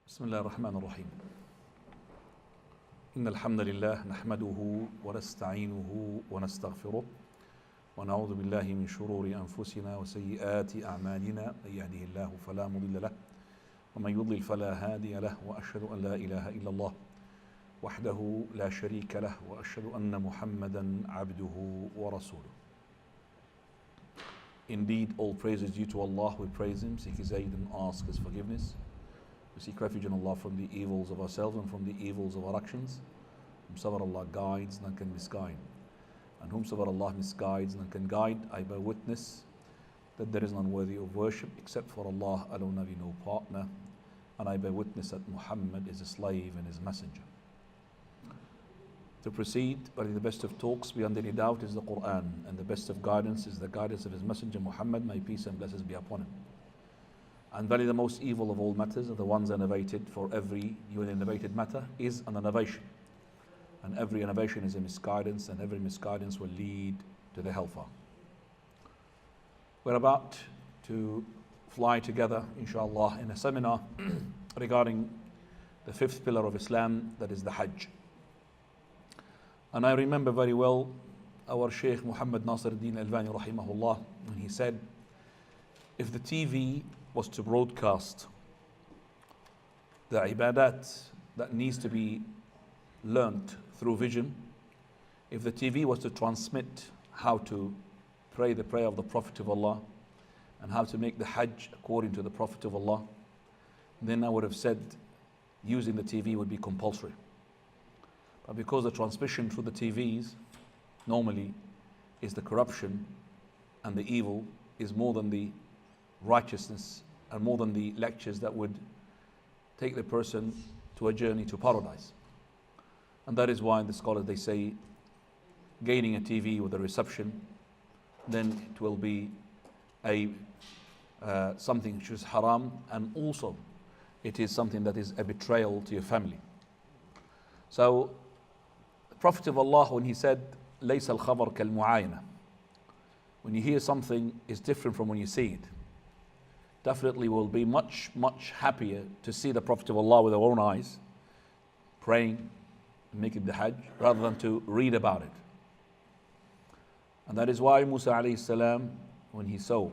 بسم الله الرحمن الرحيم إن الحمد لله نحمده ونستعينه ونستغفره ونعوذ بالله من شرور أنفسنا وسيئات أعمالنا من يهده الله فلا مضل له ومن يضلل فلا هادي له وأشهد أن لا إله إلا الله وحده لا شريك له وأشهد أن محمدا عبده ورسوله. Indeed, all praise is due to Allah. We praise Him, seek His aid and ask His forgiveness. We seek refuge in Allah from the evils of ourselves and from the evils of our actions. Whomsoever Allah guides, none can misguide. And whomsoever Allah misguides, none can guide. I bear witness that there is none worthy of worship except for Allah alone, having no partner. And I bear witness that Muhammad is a slave and His messenger. To proceed, but the best of talks beyond any doubt is the Quran, and the best of guidance is the guidance of His messenger Muhammad, may peace and blessings be upon him. And verily the most evil of all matters are the ones innovated, for every new and innovated matter is an innovation. And every innovation is a misguidance, and every misguidance will lead to the hellfire. We're about to fly together, inshallah, in a seminar regarding the fifth pillar of Islam, that is the Hajj. And I remember very well our Sheikh Muhammad Nasir ad-Din Al-Albani rahimahullah, when he said, if the TV was to broadcast the ibadat that needs to be learnt through vision, if the TV was to transmit how to pray the prayer of the Prophet of Allah and how to make the Hajj according to the Prophet of Allah, then I would have said using the TV would be compulsory. But because the transmission through the TVs normally is the corruption and the evil is more than the righteousness and more than the lectures that would take the person to a journey to paradise. And that is why the scholars, they say, gaining a TV with a reception, then it will be a something which is haram, and also it is something that is a betrayal to your family. So the Prophet of Allah, when he said, لَيْسَ الْخَبَرْ كَالْمُعَاينَةِ, when you hear something, is different from when you see it. Definitely will be much, much happier to see the Prophet of Allah with our own eyes, praying, making the Hajj, rather than to read about it. And that is why Musa alayhi salam, when he saw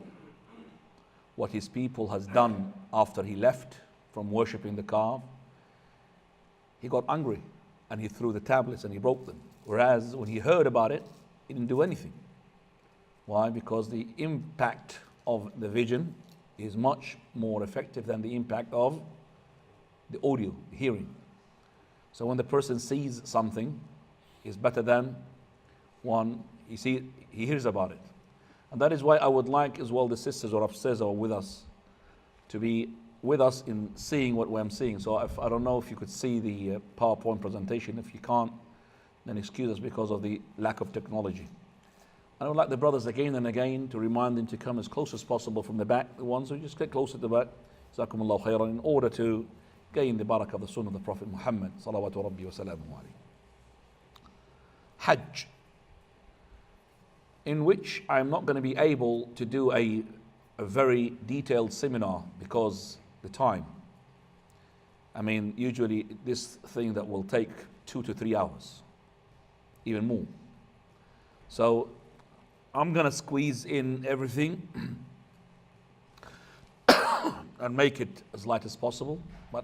what his people has done after he left from worshipping the calf, he got angry and he threw the tablets and he broke them. Whereas when he heard about it, he didn't do anything. Why? Because the impact of the vision is much more effective than the impact of the audio, the hearing. So when the person sees something, it's better than one he hears about it. And that is why I would like as well the sisters or upstairs or with us to be with us in seeing what I'm seeing. So I don't know if you could see the PowerPoint presentation. If you can't, then excuse us because of the lack of technology. I would like the brothers again and again to remind them to come as close as possible from the back. The ones who just get closer to the back, Jazakumullahu khairan, in order to gain the barakah of the sunnah of the Prophet Muhammad salawatu rabbi wa salamu alayhi. Hajj, in which I'm not going to be able to do a very detailed seminar because the time. I mean, usually this thing that will take 2 to 3 hours, even more. So I'm going to squeeze in everything and make it as light as possible, but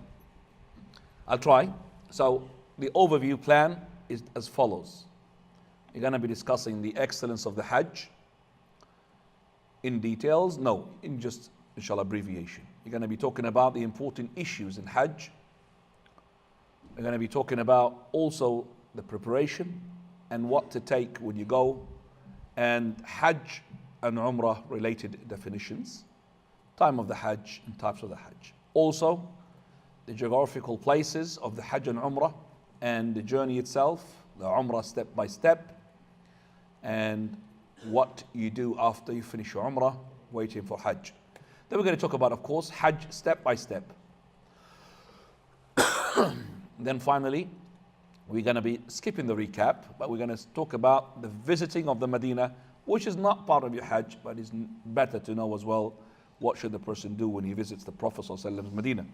I'll try. So the overview plan is as follows. We're going to be discussing the excellence of the Hajj in details. No, in just, inshallah, abbreviation. We're going to be talking about the important issues in Hajj. We're going to be talking about also the preparation and what to take when you go, and Hajj and Umrah related definitions, time of the Hajj and types of the Hajj. Also, the geographical places of the Hajj and Umrah and the journey itself, the Umrah step by step, and what you do after you finish your Umrah, waiting for Hajj. Then we're going to talk about, of course, Hajj step by step. Then finally, we're going to be skipping the recap, but we're going to talk about the visiting of the Medina, which is not part of your Hajj, but is better to know as well what should the person do when he visits the Prophet ﷺ's Medina.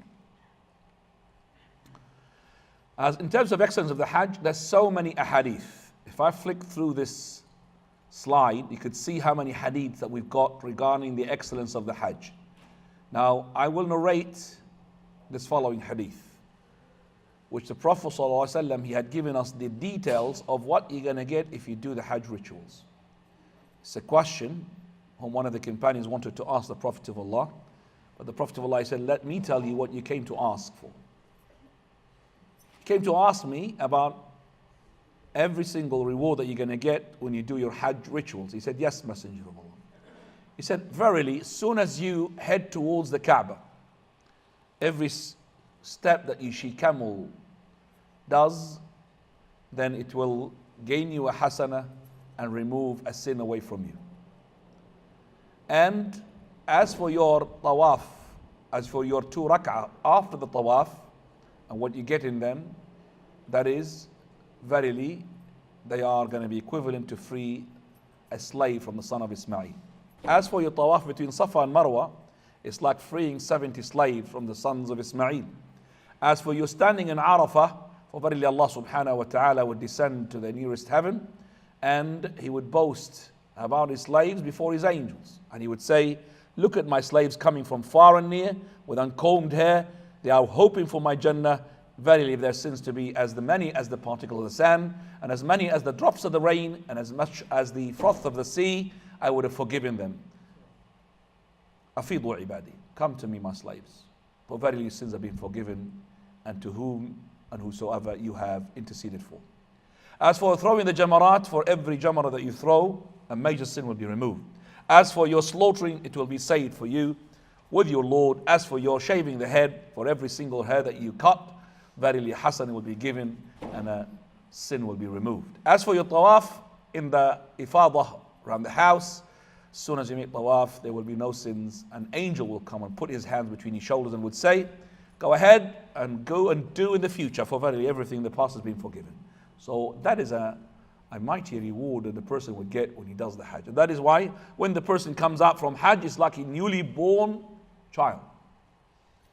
As in terms of excellence of the Hajj, there's so many ahadith. If I flick through this slide, you could see how many hadiths that we've got regarding the excellence of the Hajj. Now, I will narrate this following hadith, which the Prophet ﷺ, he had given us the details of what you're going to get if you do the Hajj rituals. It's a question whom one of the companions wanted to ask the Prophet of Allah, but the Prophet of Allah said, let me tell you what you came to ask for. You came to ask me about every single reward that you're going to get when you do your Hajj rituals. He said, yes, Messenger of Allah. He said, verily, as soon as you head towards the Kaaba, every step that you she-camel does, then it will gain you a hasana and remove a sin away from you. And as for your tawaf, as for your 2 rak'ah after the tawaf, and what you get in them, that is, verily, they are going to be equivalent to free a slave from the son of Ismail. As for your tawaf between Safa and Marwa, it's like freeing 70 slaves from the sons of Ismail. As for your standing in Arafah, for verily Allah subhanahu wa ta'ala would descend to the nearest heaven and he would boast about his slaves before his angels. And he would say, look at my slaves coming from far and near with uncombed hair. They are hoping for my Jannah. Verily, if their sins to be as many as the particle of the sand, and as many as the drops of the rain, and as much as the froth of the sea, I would have forgiven them. Afidu ibadi, come to me, my slaves, for verily your sins have been forgiven, and to whom and whosoever you have interceded for. As for throwing the jamarat, for every jamara that you throw, a major sin will be removed. As for your slaughtering, it will be saved for you with your Lord. As for your shaving the head, for every single hair that you cut, verily hasan will be given and a sin will be removed. As for your tawaf in the ifadah around the house, as soon as you make tawaf, there will be no sins. An angel will come and put his hands between his shoulders and would say, go ahead and go and do in the future, for verily everything in the past has been forgiven. So that is a mighty reward that the person would get when he does the Hajj. And that is why when the person comes out from Hajj, it's like a newly born child.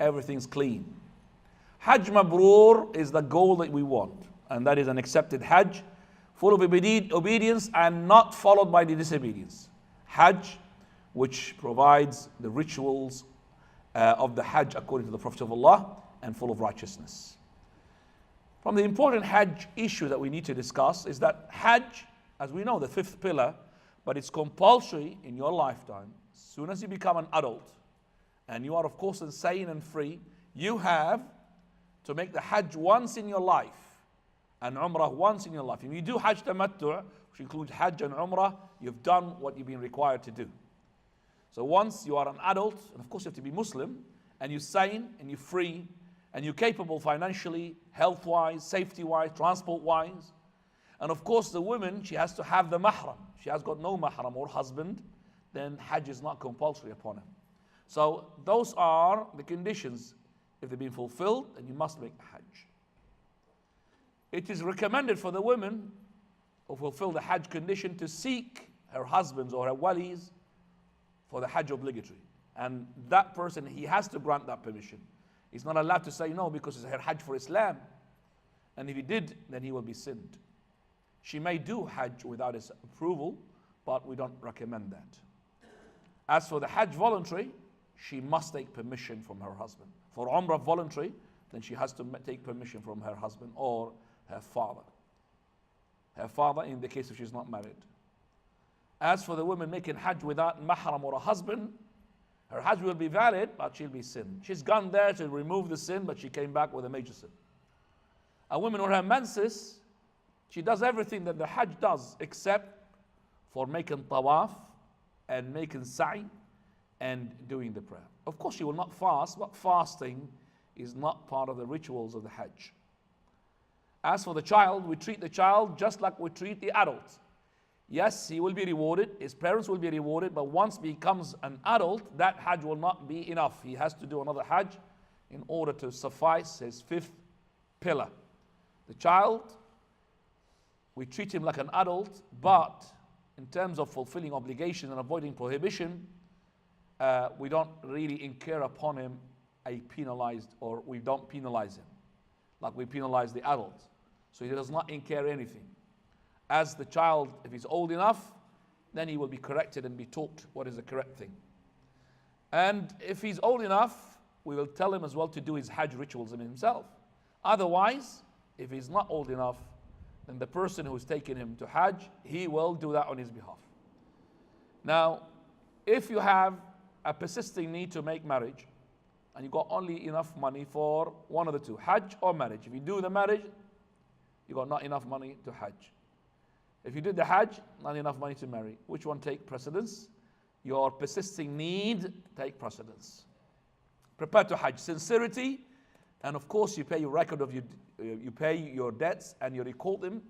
Everything's clean. Hajj Mabrur is the goal that we want, and that is an accepted Hajj, full of obedience and not followed by the disobedience. Hajj, which provides the rituals of the Hajj according to the Prophet of Allah, and full of righteousness. From the important Hajj issue that we need to discuss is that Hajj, as we know, the 5th pillar, but it's compulsory in your lifetime. As soon as you become an adult, and you are of course insane and free, you have to make the Hajj once in your life and Umrah once in your life. If you do Hajj Tamattu', which includes Hajj and Umrah, you've done what you've been required to do. So once you are an adult, and of course you have to be Muslim, and you're sane and you're free, and you're capable financially, health-wise, safety-wise, transport-wise, and of course the woman, she has to have the mahram. She has got no mahram or husband, then Hajj is not compulsory upon her. So those are the conditions. If they've been fulfilled, then you must make the Hajj. It is recommended for the women who fulfill the Hajj condition to seek her husbands or her walis for the Hajj obligatory. And that person, he has to grant that permission. He's not allowed to say no because it's her Hajj for Islam. And if he did, then he will be sinned. She may do Hajj without his approval, but we don't recommend that. As for the Hajj voluntary, she must take permission from her husband. For Umrah voluntary, then she has to take permission from her husband or her father. Her father in the case if she's not married. As for the woman making Hajj without mahram or a husband, her Hajj will be valid, but she'll be sinned. She's gone there to remove the sin, but she came back with a major sin. A woman on her menses, she does everything that the Hajj does except for making tawaf and making sa'i and doing the prayer. Of course, she will not fast, but fasting is not part of the rituals of the Hajj. As for the child, we treat the child just like we treat the adult. Yes, he will be rewarded, his parents will be rewarded, but once he becomes an adult, that Hajj will not be enough. He has to do another Hajj in order to suffice his 5th pillar. The child, we treat him like an adult, but in terms of fulfilling obligation and avoiding prohibition, we don't really incur upon him a penalized, or we don't penalize him. like we penalize the adult. So he does not incur anything. As the child, if he's old enough, then he will be corrected and be taught what is the correct thing. And if he's old enough, we will tell him as well to do his Hajj rituals himself. Otherwise, if he's not old enough, then the person who's taken him to Hajj, he will do that on his behalf. Now, if you have a persisting need to make marriage, and you got only enough money for one of the two, Hajj or marriage. If you do the marriage, you got not enough money to Hajj. If you did the Hajj, not enough money to marry. Which one take precedence? Your persisting need take precedence. Prepare to Hajj. Sincerity, and of course you pay your record of you pay your debts and you record them.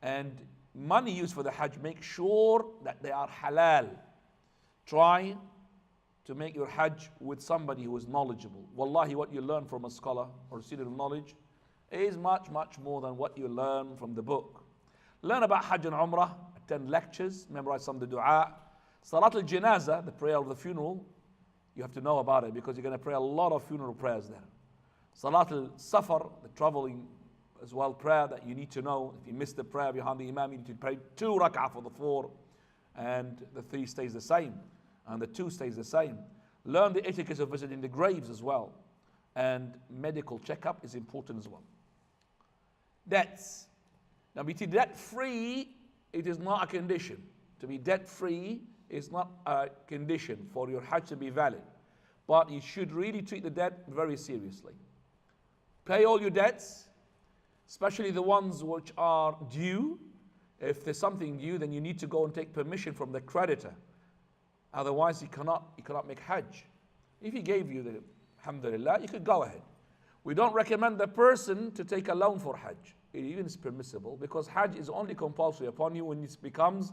And money used for the Hajj, make sure that they are halal. Try to make your Hajj with somebody who is knowledgeable. Wallahi, what you learn from a scholar or a student of knowledge is much, much more than what you learn from the book. Learn about Hajj and Umrah, attend lectures, memorize some of the dua. Salat al-Janazah, the prayer of the funeral, you have to know about it because you're going to pray a lot of funeral prayers there. Salat al-Safar, the traveling as well prayer that you need to know. If you miss the prayer behind the Imam, you need to pray 2 rak'ah for the 4, and the 3 stays the same, and the 2 stays the same. Learn the etiquette of visiting the graves as well, and medical checkup is important as well. Debts. Now, to be debt-free, it is not a condition. To be debt-free is not a condition for your Hajj to be valid. But you should really treat the debt very seriously. Pay all your debts, especially the ones which are due. If there's something due, then you need to go and take permission from the creditor. Otherwise, you cannot make Hajj. If he gave you the alhamdulillah, you could go ahead. We don't recommend the person to take a loan for Hajj. It even is permissible because Hajj is only compulsory upon you when it becomes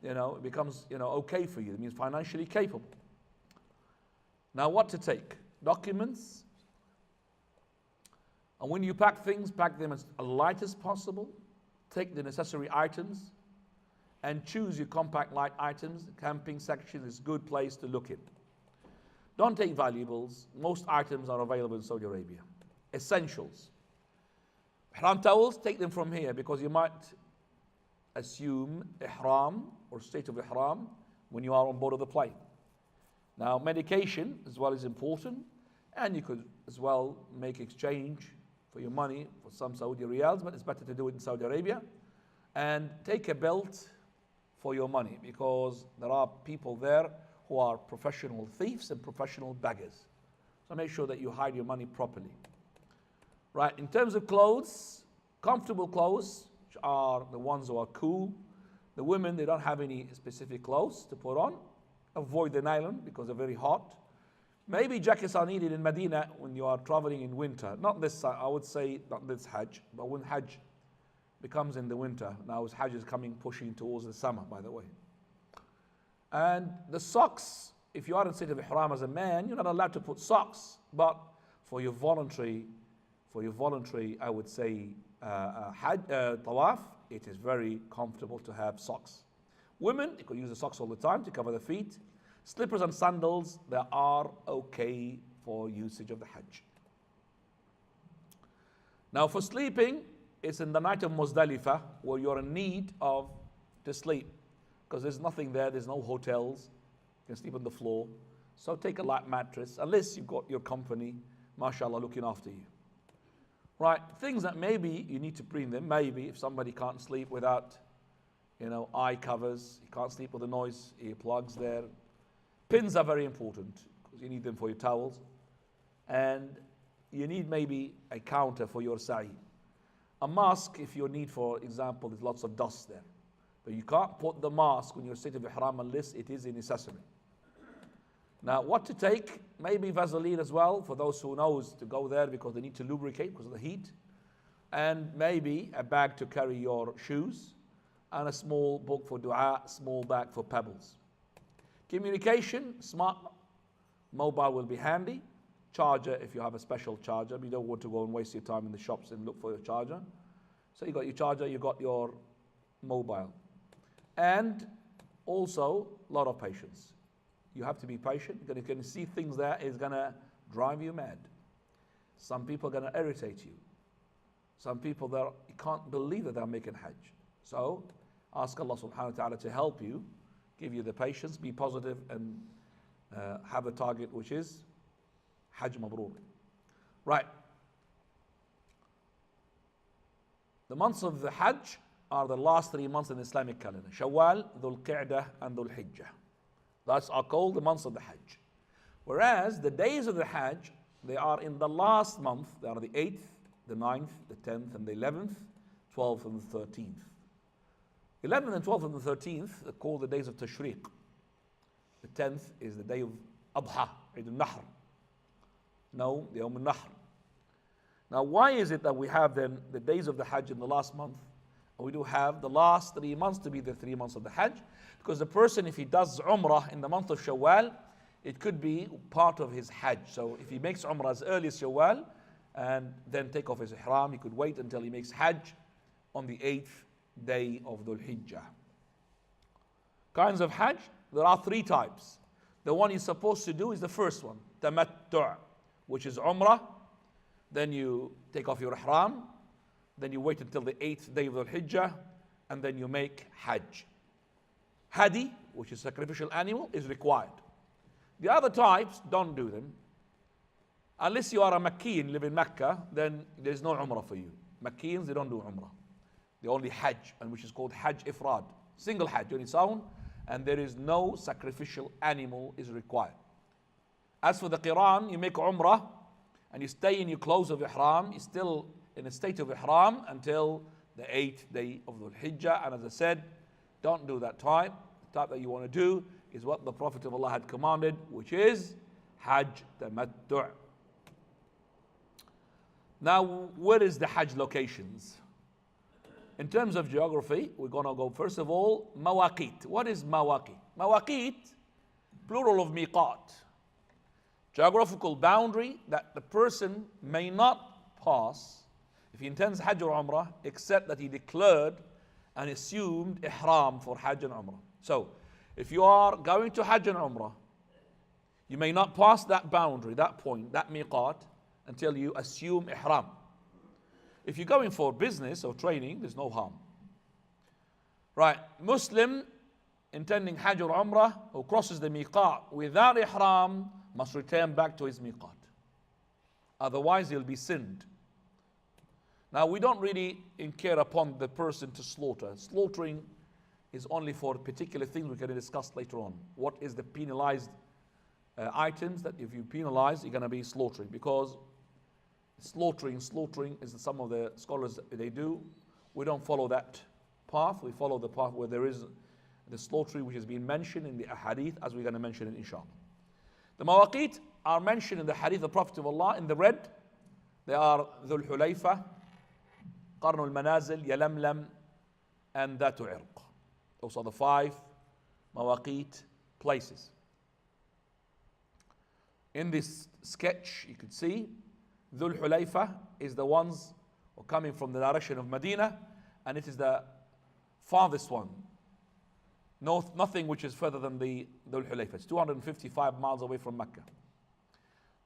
okay for you. It means financially capable. Now, what to take? Documents. And when you pack things, pack them as light as possible. Take the necessary items and choose your compact light items. The camping section is a good place to look in. Don't take valuables. Most items are available in Saudi Arabia. Essentials. Ihram towels, take them from here because you might assume ihram or state of ihram when you are on board of the plane. Now, medication as well is important, and you could as well make exchange for your money for some Saudi riyals, but it's better to do it in Saudi Arabia. And take a belt for your money because there are people there who are professional thieves and professional beggars. So make sure that you hide your money properly. Right, in terms of clothes, comfortable clothes, which are the ones who are cool. The women, they don't have any specific clothes to put on. Avoid the nylon because they're very hot. Maybe jackets are needed in Medina when you are traveling in winter. Not this, I would say, not this Hajj, but when Hajj becomes in the winter. Now Hajj is pushing towards the summer, by the way. And the socks, if you are in state of ihram as a man, you're not allowed to put socks. But for your voluntary, I would say, tawaf, it is very comfortable to have socks. Women, they could use the socks all the time to cover their feet. Slippers and sandals, they are okay for usage of the Hajj. Now for sleeping, it's in the night of Muzdalifah where you're in need of to sleep because there's nothing there, there's no hotels. You can sleep on the floor. So take a light mattress, unless you've got your company, mashallah, looking after you. Right, things that maybe you need to bring them, maybe if somebody can't sleep without, eye covers, you can't sleep with the noise, earplugs there. Pins are very important because you need them for your towels. And you need maybe a counter for your sa'i. A mask, if you need, for example, there's lots of dust there. But you can't put the mask when you're state of ihram unless it is a necessary. Now, what to take? Maybe Vaseline as well for those who knows to go there because they need to lubricate because of the heat. And maybe a bag to carry your shoes and a small book for dua, small bag for pebbles. Communication, smart mobile will be handy. Charger, if you have a special charger, but you don't want to go and waste your time in the shops and look for your charger. So you got your charger, you got your mobile. And also, a lot of patience. You have to be patient. You're going to see things there is going to drive you mad. Some people are going to irritate you. Some people there, you can't believe that they're making Hajj. So ask Allah subhanahu wa ta'ala to help you, give you the patience, be positive, and have a target which is Hajj Mabrur. Right. The months of the Hajj are the last 3 months in the Islamic calendar. Shawwal, Dhul Qa'dah, and Dhul Hijjah. That's are called the months of the Hajj. Whereas the days of the Hajj, they are in the last month. They are the 8th, the 9th, the 10th, and the 11th, 12th, and the 13th. 11th and 12th and the 13th are called the days of Tashriq. The 10th is the day of Adha, Eid al-Nahr. No, the Yawm al-Nahr. Now, why is it that we have then the days of the Hajj in the last month, and we do have the last 3 months to be the 3 months of the Hajj? Because the person, if he does Umrah in the month of Shawwal, it could be part of his Hajj. So if he makes Umrah as early as Shawwal and then take off his Ihram, he could wait until he makes Hajj on the 8th day of Dhul Hijjah. Kinds of Hajj, there are 3 types. The one you're supposed to do is the first one, Tamattu', which is Umrah. Then you take off your Ihram. Then you wait until the 8th day of Dhul Hijjah, and then you make Hajj. Hadi, which is sacrificial animal, is required. The other types, don't do them. Unless you are a Makkian, live in Mecca, then there's no Umrah for you. Makkians, they don't do Umrah. They only Hajj, and which is called Hajj Ifrad. Single Hajj on its own, and there is no sacrificial animal is required. As for the Qiran, you make Umrah, and you stay in your clothes of Ihram, you're still in a state of Ihram until the 8th day of Dhul Hijjah. And as I said, don't do that type. The type that you want to do is what the Prophet of Allah had commanded, which is Hajj Tamattu'. Now, where is the Hajj locations? In terms of geography, we're going to go first of all, Mawaqit. What is Mawaqit? Mawaqit, plural of miqat. Geographical boundary that the person may not pass if he intends Hajj or Umrah, except that he declared and assumed Ihram for Hajj and Umrah. So, if you are going to Hajj and Umrah, you may not pass that boundary, that point, that miqat, until you assume Ihram. If you're going for business or training, there's no harm. Right, Muslim intending Hajj or Umrah who crosses the miqat without Ihram must return back to his miqat. Otherwise, he'll be sinned. Now, we don't really incur upon the person to slaughter. Slaughtering is only for particular things we can discuss later on. What is the penalized items that if you penalize, you're going to be slaughtering? Because slaughtering is some of the scholars they do. We don't follow that path. We follow the path where there is the slaughtering which has been mentioned in the hadith, as we're going to mention it inshallah. The mawaqit are mentioned in the hadith of the Prophet of Allah in the red. They are Dhul Hulayfa, Qarnul Manazil, Yalamlam, and Dhatu Irq. Those are the 5 mawaqit places. In this sketch, you could see Dhul Hulayfa is the ones who are coming from the direction of Medina, and it is the farthest one. Nothing which is further than the Dhul Hulayfa. It's 255 miles away from Mecca.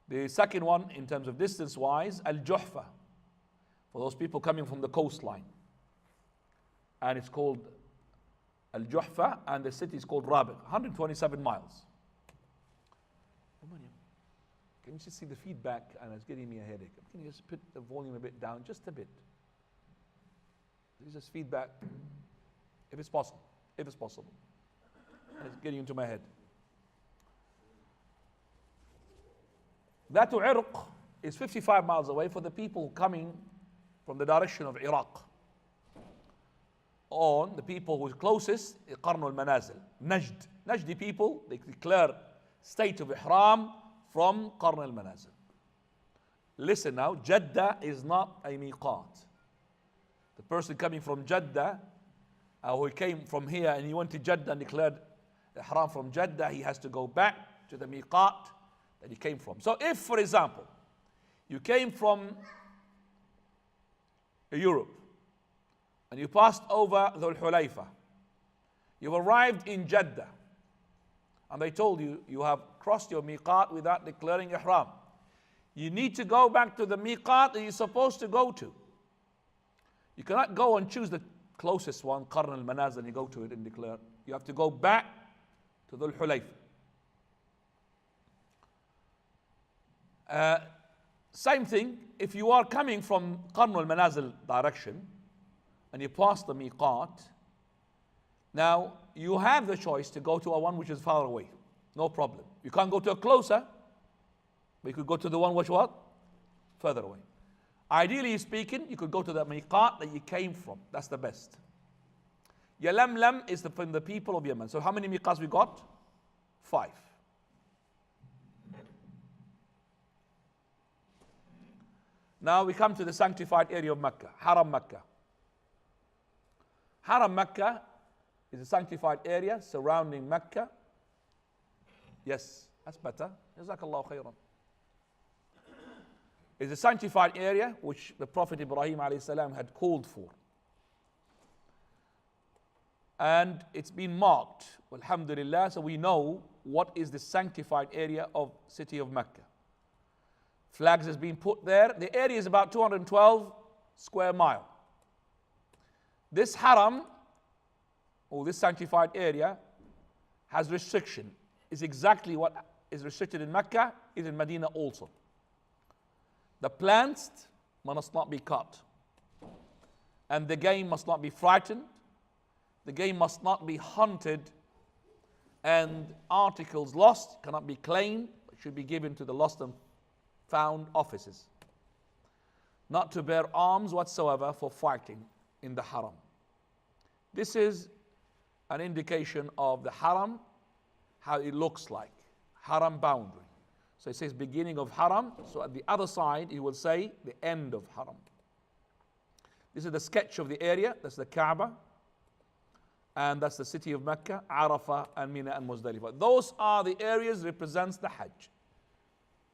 The second one, in terms of distance-wise, Al-Juhfa, for those people coming from the coastline. And it's called Al-Juhfa, and the city is called Rabiq, 127 miles. Can you just see the feedback? And it's getting me a headache. Can you just put the volume a bit down, just a bit? There's just feedback, if it's possible. If it's possible. And it's getting into my head. Dhatu Irq is 55 miles away for the people coming from the direction of Iraq. On the people who are closest, Qarnul Manazil, Najd. Najdi people, they declare state of Ihram from Qarnul Manazil. Listen now, Jeddah is not a miqat. The person coming from Jeddah, who came from here and he went to Jeddah and declared Ihram from Jeddah, he has to go back to the miqat that he came from. So if, for example, you came from Europe and you passed over Dhul Hulayfa, you've arrived in Jeddah, and they told you, you have crossed your miqat without declaring Ihram. You need to go back to the miqat that you're supposed to go to. You cannot go and choose the closest one, Qarn al-Manazil, and you go to it and declare. You have to go back to Dhul Hulayfa. Same thing, if you are coming from Qarn al-Manazil direction and you pass the miqat, now you have the choice to go to a one which is far away. No problem. You can't go to a closer, but you could go to the one which what? Further away. Ideally speaking, you could go to the miqat that you came from. That's the best. Yalamlam is from the people of Yemen. So how many miqats we got? 5. Now we come to the sanctified area of Mecca, Haram Mecca. Haram Mecca is a sanctified area surrounding Mecca. Yes, that's better. Jazakallahu khairan. It's a sanctified area which the Prophet Ibrahim alayhi salam had called for. And it's been marked, alhamdulillah, so we know what is the sanctified area of city of Mecca. Flags has been put there. The area is about 212 square mile. This haram, or this sanctified area, has restriction. Is exactly what is restricted in Mecca, is in Medina also. The plants must not be cut. And the game must not be frightened. The game must not be hunted. And articles lost cannot be claimed, but should be given to the lost and found offices. Not to bear arms whatsoever for fighting in the haram. This is an indication of the haram, how it looks like. Haram boundary. So it says beginning of haram. So at the other side, it will say the end of haram. This is the sketch of the area. That's the Kaaba. And that's the city of Mecca, Arafah, and Mina, and Muzdalifah. Those are the areas represents the Hajj.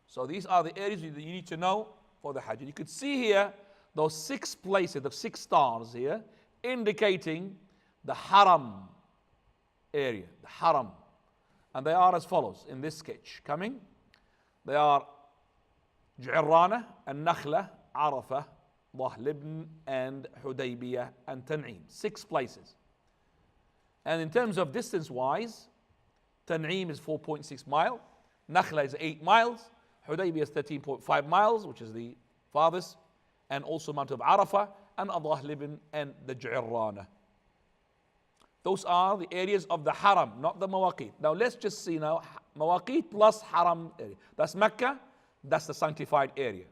So these are the areas that you need to know for the Hajj. And you could see here those 6 places, the 6 stars here, indicating the haram area, the haram. And they are as follows in this sketch coming. They are Ji'rana and Nakhla, Arafah, Dhahlibn, and Hudaybiyah, and Tan'im. 6 places. And in terms of distance wise, Tan'im is 4.6 miles, Nakhla is 8 miles, Hudaybiyah is 13.5 miles, which is the farthest, and also Mount of Arafah, and Dhahlibn, and the Ji'rana. Those are the areas of the haram, not the mawaqit. Now let's just see now, mawaqit plus haram area. That's Mecca, that's the sanctified area.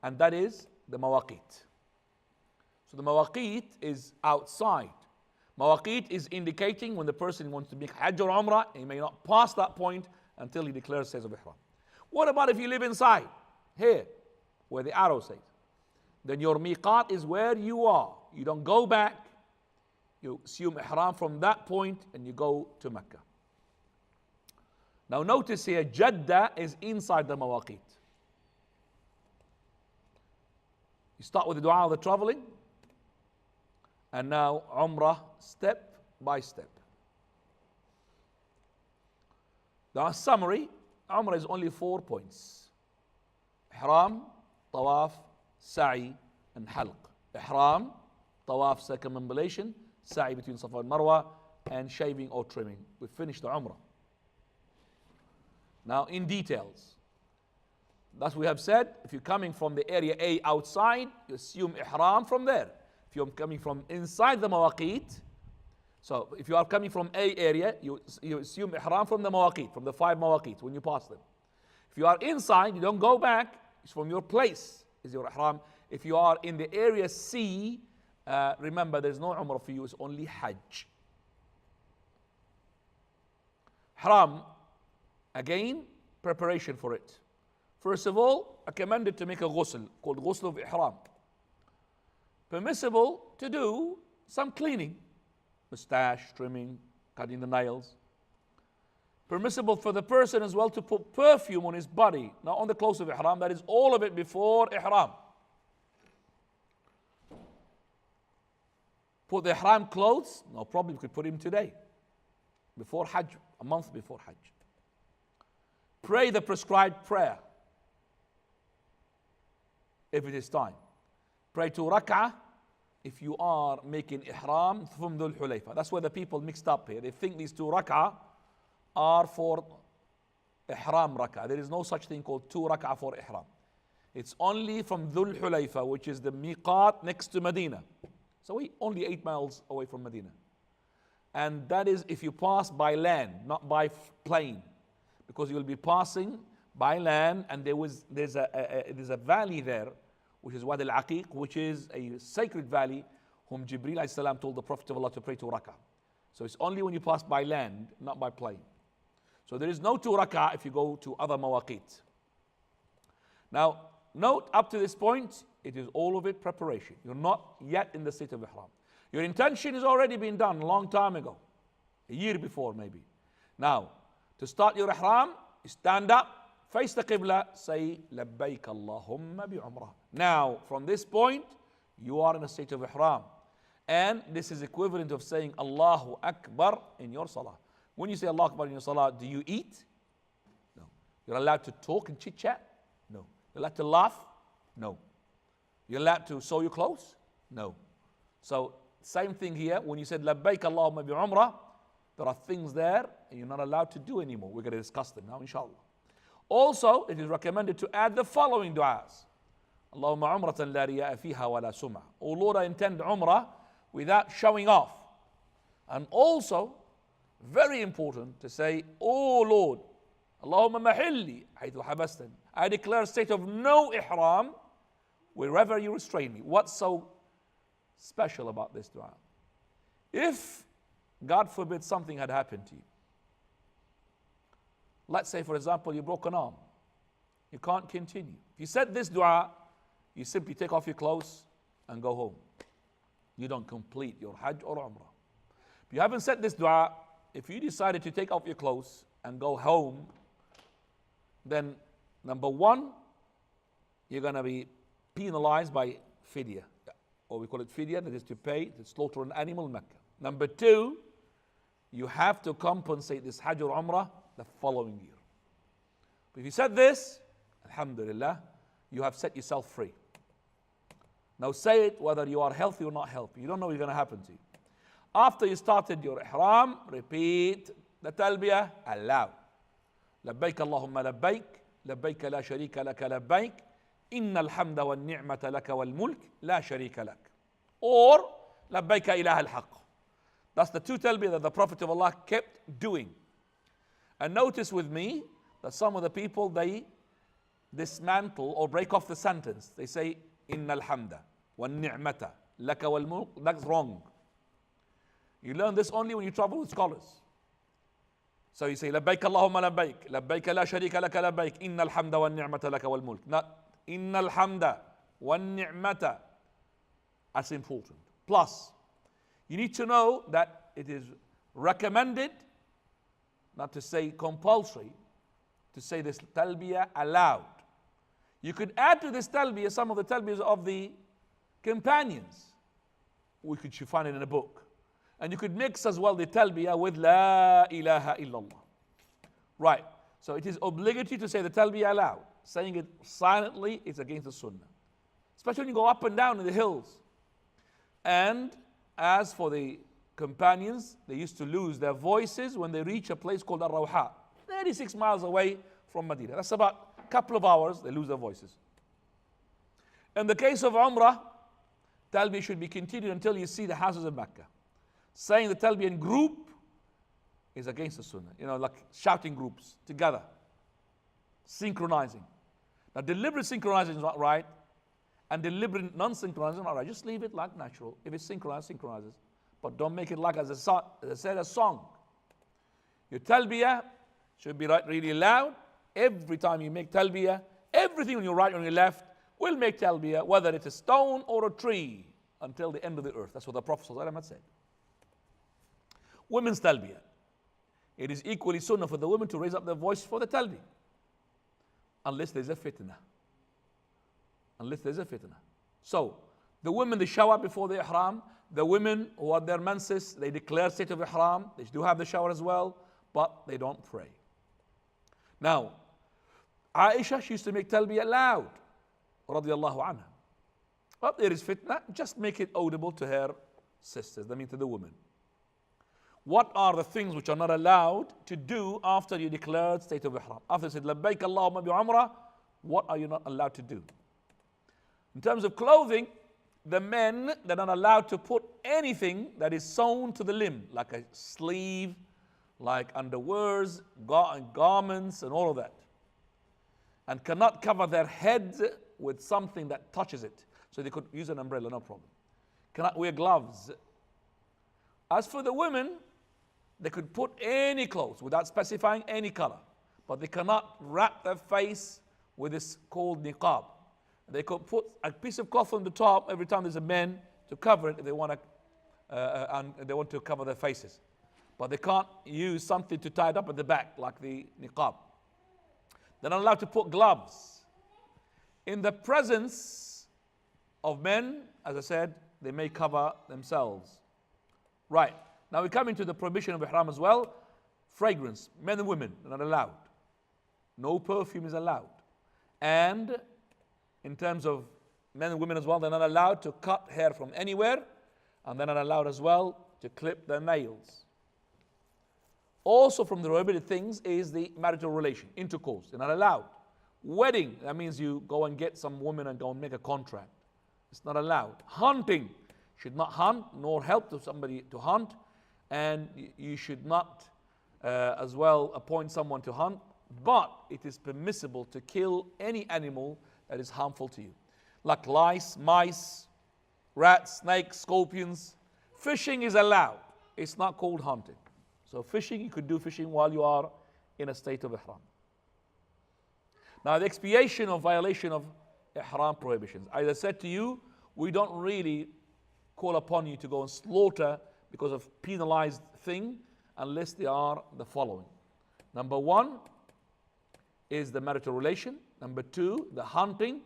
And that is the mawaqit. So the mawaqit is outside. Mawaqit is indicating when the person wants to make Hajj or Umrah, he may not pass that point until he declares says of Ihram. What about if you live inside? Here, where the arrow says. Then your miqat is where you are. You don't go back. You assume ihram from that point and you go to Mecca. Now notice here, Jeddah is inside the mawaqit. You start with the dua of the traveling, and now Umrah step by step. Now summary, Umrah is only 4 points. Ihram, Tawaf, Sa'i, and Halq. Ihram, Tawaf, circumambulation, Sa'i between Safa and Marwa, and shaving or trimming. We've finished the Umrah. Now in details. Thus we have said, if you're coming from the area A outside, you assume Ihram from there. If you're coming from inside the Mawaqit, so if you are coming from A area, you assume Ihram from the Mawaqit, from the 5 Mawaqit when you pass them. If you are inside, you don't go back, it's from your place, is your Ihram. If you are in the area C, remember there's no Umrah for you, it's only Hajj. Ihram, again, preparation for it. First of all, recommended to make a ghusl, called ghusl of Ihram. Permissible to do some cleaning, mustache, trimming, cutting the nails. Permissible for the person as well to put perfume on his body, not on the clothes of Ihram, that is all of it before Ihram. Put the Ihram clothes, no problem, you could put him today, before Hajj, a month before Hajj. Pray the prescribed prayer, if it is time. Pray 2 rak'ah, if you are making ihram from Dhul Hulayfa. That's where the people mixed up here. They think these 2 rak'ah are for ihram rak'ah. There is no such thing called 2 rak'ah for ihram. It's only from Dhul Hulayfa, which is the miqat next to Medina. So we only 8 miles away from Medina. And that is if you pass by land, not by plane. Because you will be passing by land, and there's a valley there, which is Wadi al-Aqiq, which is a sacred valley, whom Jibreel alayhi salam told the Prophet of Allah to pray 2 rak'ah. So it's only when you pass by land, not by plane. So there is no 2 rak'ah if you go to other mawaqit. Now, note up to this point, it is all of it preparation. You're not yet in the state of ihram. Your intention has already been done a long time ago, a year before maybe. Now, to start your ihram, you stand up, face the qibla, say labbaik Allahumma bi umrah. Now, from this point, you are in a state of ihram. And this is equivalent of saying Allahu Akbar in your salah. When you say Allahu Akbar in your salah, do you eat? No. You're allowed to talk and chit chat? No. You're allowed to laugh? No. You're allowed to sew your clothes? No. So, same thing here. When you said labbaik Allahumma bi umrah, there are things there and you're not allowed to do anymore. We're going to discuss them now, inshallah. Also, it is recommended to add the following du'as. Allahumma umratan la riya'a fiha wa la sum'a. Oh Lord, I intend umrah without showing off. And also, very important to say, oh Lord, Allahumma mahilli haythu habastan. I declare a state of no ihram wherever you restrain me. What's so special about this dua? If, God forbid, something had happened to you. Let's say, for example, you broke an arm. You can't continue. If you said this dua, you simply take off your clothes and go home. You don't complete your Hajj or Umrah. If you haven't said this dua, if you decided to take off your clothes and go home, then number 1, you're going to be penalized by fidya, or we call it fidya, that is to pay to slaughter an animal in Mecca. Number 2, you have to compensate this Hajj or Umrah the following year. But if you said this, alhamdulillah, you have set yourself free. Now say it whether you are healthy or not healthy. You don't know what's going to happen to you. After you started your ihram, repeat the talbiyah aloud. لبيك اللهم لبيك لبيك لا شريك لك لبيك إن الحمد والنعمة لك والملك لا شريك لك. Or لبيك إله الحق. That's the 2 talbiyah that the Prophet of Allah kept doing. And notice with me that some of the people, they dismantle or break off the sentence. They say إن الحمد والنعمة لك والملك. That's wrong. You learn this only when you travel with scholars. So you say لبيك اللهم لبيك لبيك لا شريك لك لبيك إن الحمد والنعمة لك والملك. Not إن الحمد والنعمة. That's important. Plus, you need to know that it is recommended, not to say compulsory, to say this talbiyah aloud. You could add to this talbiyah some of the talbiyahs of the companions. You find it in a book. And you could mix as well the talbiyah with La ilaha illallah. Right. So it is obligatory to say the talbiyah aloud. Saying it silently is against the sunnah. Especially when you go up and down in the hills. And as for the companions, they used to lose their voices when they reach a place called Al-Rawha, 36 miles away from Medina. That's about a couple of hours, they lose their voices. In the case of Umrah, talbiyah should be continued until you see the houses of Mecca. Saying the talbiyah in group is against the sunnah. You know, like shouting groups together. Synchronizing. Now, deliberate synchronizing is not right. And deliberate non-synchronizing is not right. Just leave it like natural. If it's synchronized, synchronizes. But don't make it like, as I said, a song. Your talbiyah should be right really loud. Every time you make talbiyah, everything on your right or on your left will make talbiyah, whether it's a stone or a tree, until the end of the earth. That's what the Prophet ﷺ had said. Women's talbiyah. It is equally sunnah for the women to raise up their voice for the talbiyah. Unless there's a fitnah. Unless there's a fitnah. So, the women, they shower before the ihram. The women who are their menses, they declare state of ihram. They do have the shower as well, but they don't pray. Now, Aisha, she used to make talbiyah loud, radiallahu anha. But there is fitna, just make it audible to her sisters, that means to the women. What are the things which are not allowed to do after you declared state of ihram? After you said, Labbaik Allahumma bi umrah, what are you not allowed to do? In terms of clothing, the men, they're not allowed to put anything that is sewn to the limb, like a sleeve, like underwears, garments, and all of that. And cannot cover their heads with something that touches it. So they could use an umbrella, no problem. Cannot wear gloves. As for the women, they could put any clothes without specifying any color. But they cannot wrap their face with this called niqab. They could put a piece of cloth on the top every time there's a man to cover it if they want and they want to cover their faces. But they can't use something to tie it up at the back like the niqab. They're not allowed to put gloves. In the presence of men, as I said, they may cover themselves. Right. Now we come into the prohibition of ihram as well. Fragrance, men and women, are not allowed. No perfume is allowed. And in terms of men and women as well, they're not allowed to cut hair from anywhere. And they're not allowed as well to clip their nails. Also from the prohibited things is the marital relation, intercourse. They're not allowed. Wedding, that means you go and get some woman and go and make a contract. It's not allowed. Hunting, should not hunt nor help to somebody to hunt. And you should not as well appoint someone to hunt. But it is permissible to kill any animal that is harmful to you. Like lice, mice, rats, snakes, scorpions. Fishing is allowed. It's not called hunting. So fishing, you could do fishing while you are in a state of ihram. Now the expiation of violation of ihram prohibitions. As I said to you, we don't really call upon you to go and slaughter because of penalized thing unless they are the following. Number one is the marital relation. Number two, the hunting.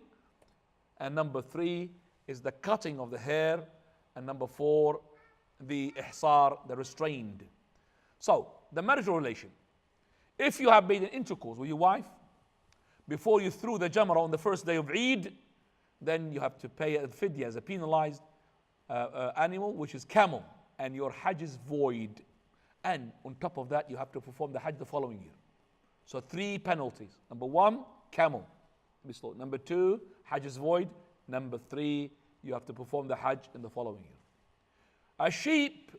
And number three is the cutting of the hair. And number four, the ihsar, the restrained. So, the marital relation. If you have made an intercourse with your wife before you threw the jamrah on the first day of Eid, then you have to pay a fidya as a penalized animal, which is camel, and your Hajj is void. And on top of that, you have to perform the Hajj the following year. So 3 penalties. Number 1, camel. Number 2, Hajj is void. Number 3, you have to perform the Hajj in the following year. A sheep,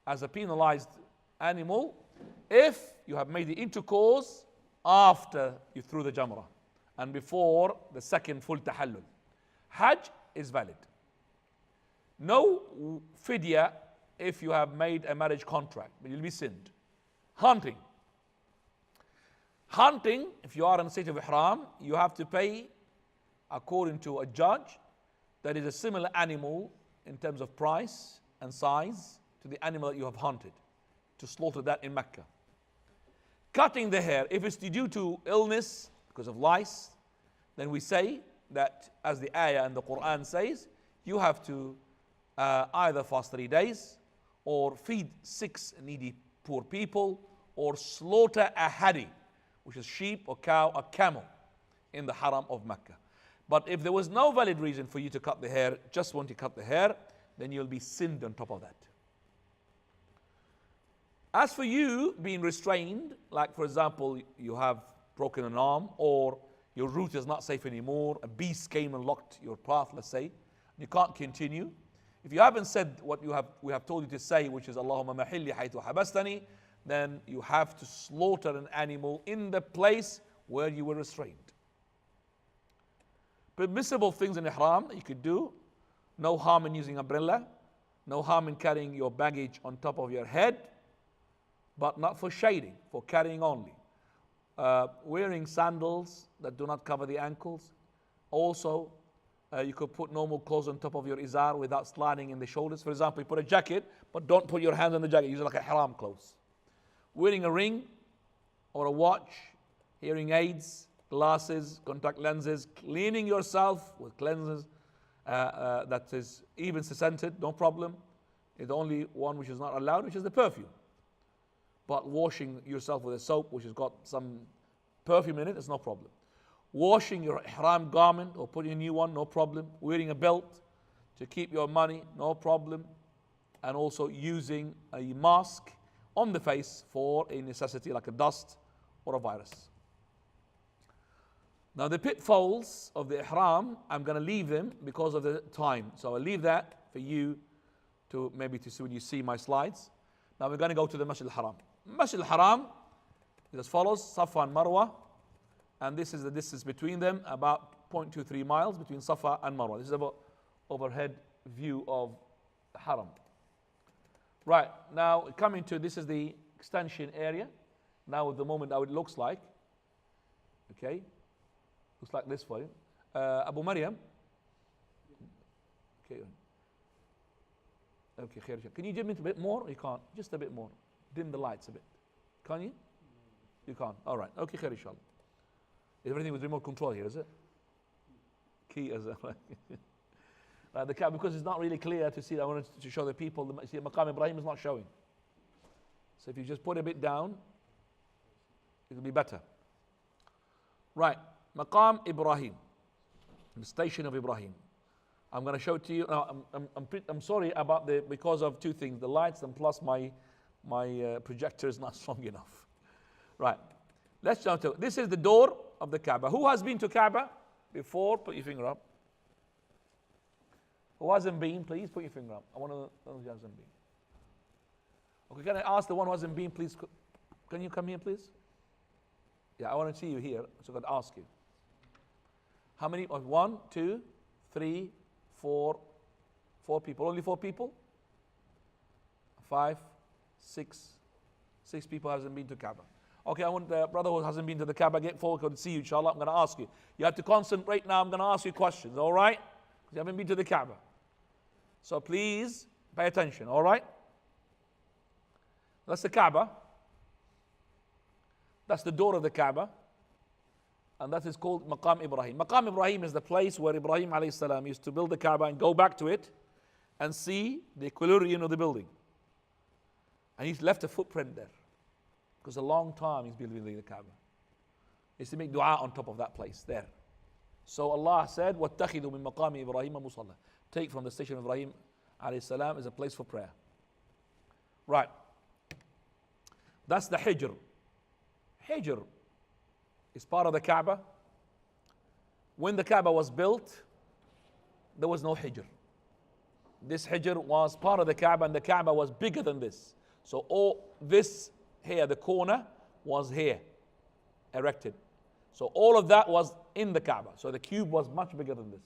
as a penalized animal, if you have made the intercourse after you threw the jamrah and before the second full tahallul, Hajj is valid. No fidya if you have made a marriage contract, but you'll be sinned. Hunting. Hunting, if you are in a state of ihram, you have to pay according to a judge that is a similar animal in terms of price and size to the animal that you have hunted, to slaughter that in Mecca. Cutting the hair, if it's due to illness because of lice, then we say that, as the ayah in the Quran says, you have to either fast 3 days, or feed 6 needy poor people, or slaughter a hadi, which is sheep or cow or camel, in the haram of Mecca. But if there was no valid reason for you to cut the hair, just want to cut the hair, then you'll be sinned on top of that. As for you being restrained, like for example, you have broken an arm, or your route is not safe anymore, a beast came and blocked your path, let's say, you can't continue. If you haven't said what we have told you to say, which is Allahumma mahilli haythu habastani, then you have to slaughter an animal in the place where you were restrained. Permissible things in ihram that you could do: no harm in using umbrella, no harm in carrying your baggage on top of your head, but not for shading, for carrying only. Wearing sandals that do not cover the ankles. Also, you could put normal clothes on top of your izar without sliding in the shoulders. For example, you put a jacket, but don't put your hands on the jacket. Use it like a haram clothes. Wearing a ring or a watch, hearing aids, glasses, contact lenses, cleaning yourself with cleansers that is even scented, no problem. It's the only one which is not allowed, which is the perfume. But washing yourself with a soap which has got some perfume in it is no problem. Washing your ihram garment or putting a new one, no problem. Wearing a belt to keep your money, no problem. And also using a mask on the face for a necessity like a dust or a virus. Now the pitfalls of the ihram, I'm going to leave them because of the time. So I'll leave that for you to maybe to see when you see my slides. Now we're going to go to the Masjid al-Haram. Masjid al-Haram is as follows: Safa and Marwa, and this is the distance between them, about 0.23 miles between Safa and Marwa. This is about overhead view of the Haram. Right, now coming to, this is the extension area. Now at the moment how it looks like. Okay, looks like this for you. Abu Maryam. Okay. Okay, khair. Can you dim it a bit more? You can't. Just a bit more. Dim the lights a bit. Can you? You can't. All right. Okay, khair, inshallah. Everything with remote control here, is it? Key, is it? The Kaaba, because it's not really clear to see. I wanted to show the people. See, Maqam Ibrahim is not showing. So if you just put a bit down, it'll be better. Right. Maqam Ibrahim, the station of Ibrahim. I'm going to show it to you. Now, I'm sorry about because of two things: the lights and plus my projector is not strong enough. Right. Let's jump to. This is the door of the Kaaba. Who has been to Kaaba before? Put your finger up. Who hasn't been? Please put your finger up. I want to know who hasn't been. Okay, can I ask the one who hasn't been, please? Can you come here, please? Yeah, I want to see you here, so I can ask you. How many? 1, 2, 3, 4. 4 people. Only 4 people? 5, 6. 6 people hasn't been to Kaaba. Okay, I want the brother who hasn't been to the Kaaba, get forward, to see you, inshallah. I'm going to ask you. You have to concentrate now. I'm going to ask you questions, all right? Because you haven't been to the Kaaba. So please pay attention, all right? That's the Kaaba. That's the door of the Kaaba. And that is called Maqam Ibrahim. Maqam Ibrahim is the place where Ibrahim alayhi salam used to build the Kaaba and go back to it and see the equilibrium of the building. And he's left a footprint there. Because a long time he's been building the Kaaba. He used to make dua on top of that place there. So Allah said, وَاتَّخِذُوا مِن مَقَامِ إِبْرَاهِيمَ مُصَلَّى. Take from the station of Ibrahim alayhi salam as a place for prayer. Right. That's the Hijr. Hijr is part of the Kaaba. When the Kaaba was built, there was no Hijr. This Hijr was part of the Kaaba, and the Kaaba was bigger than this. So all this here, the corner, was here, erected. So all of that was in the Kaaba. So the cube was much bigger than this.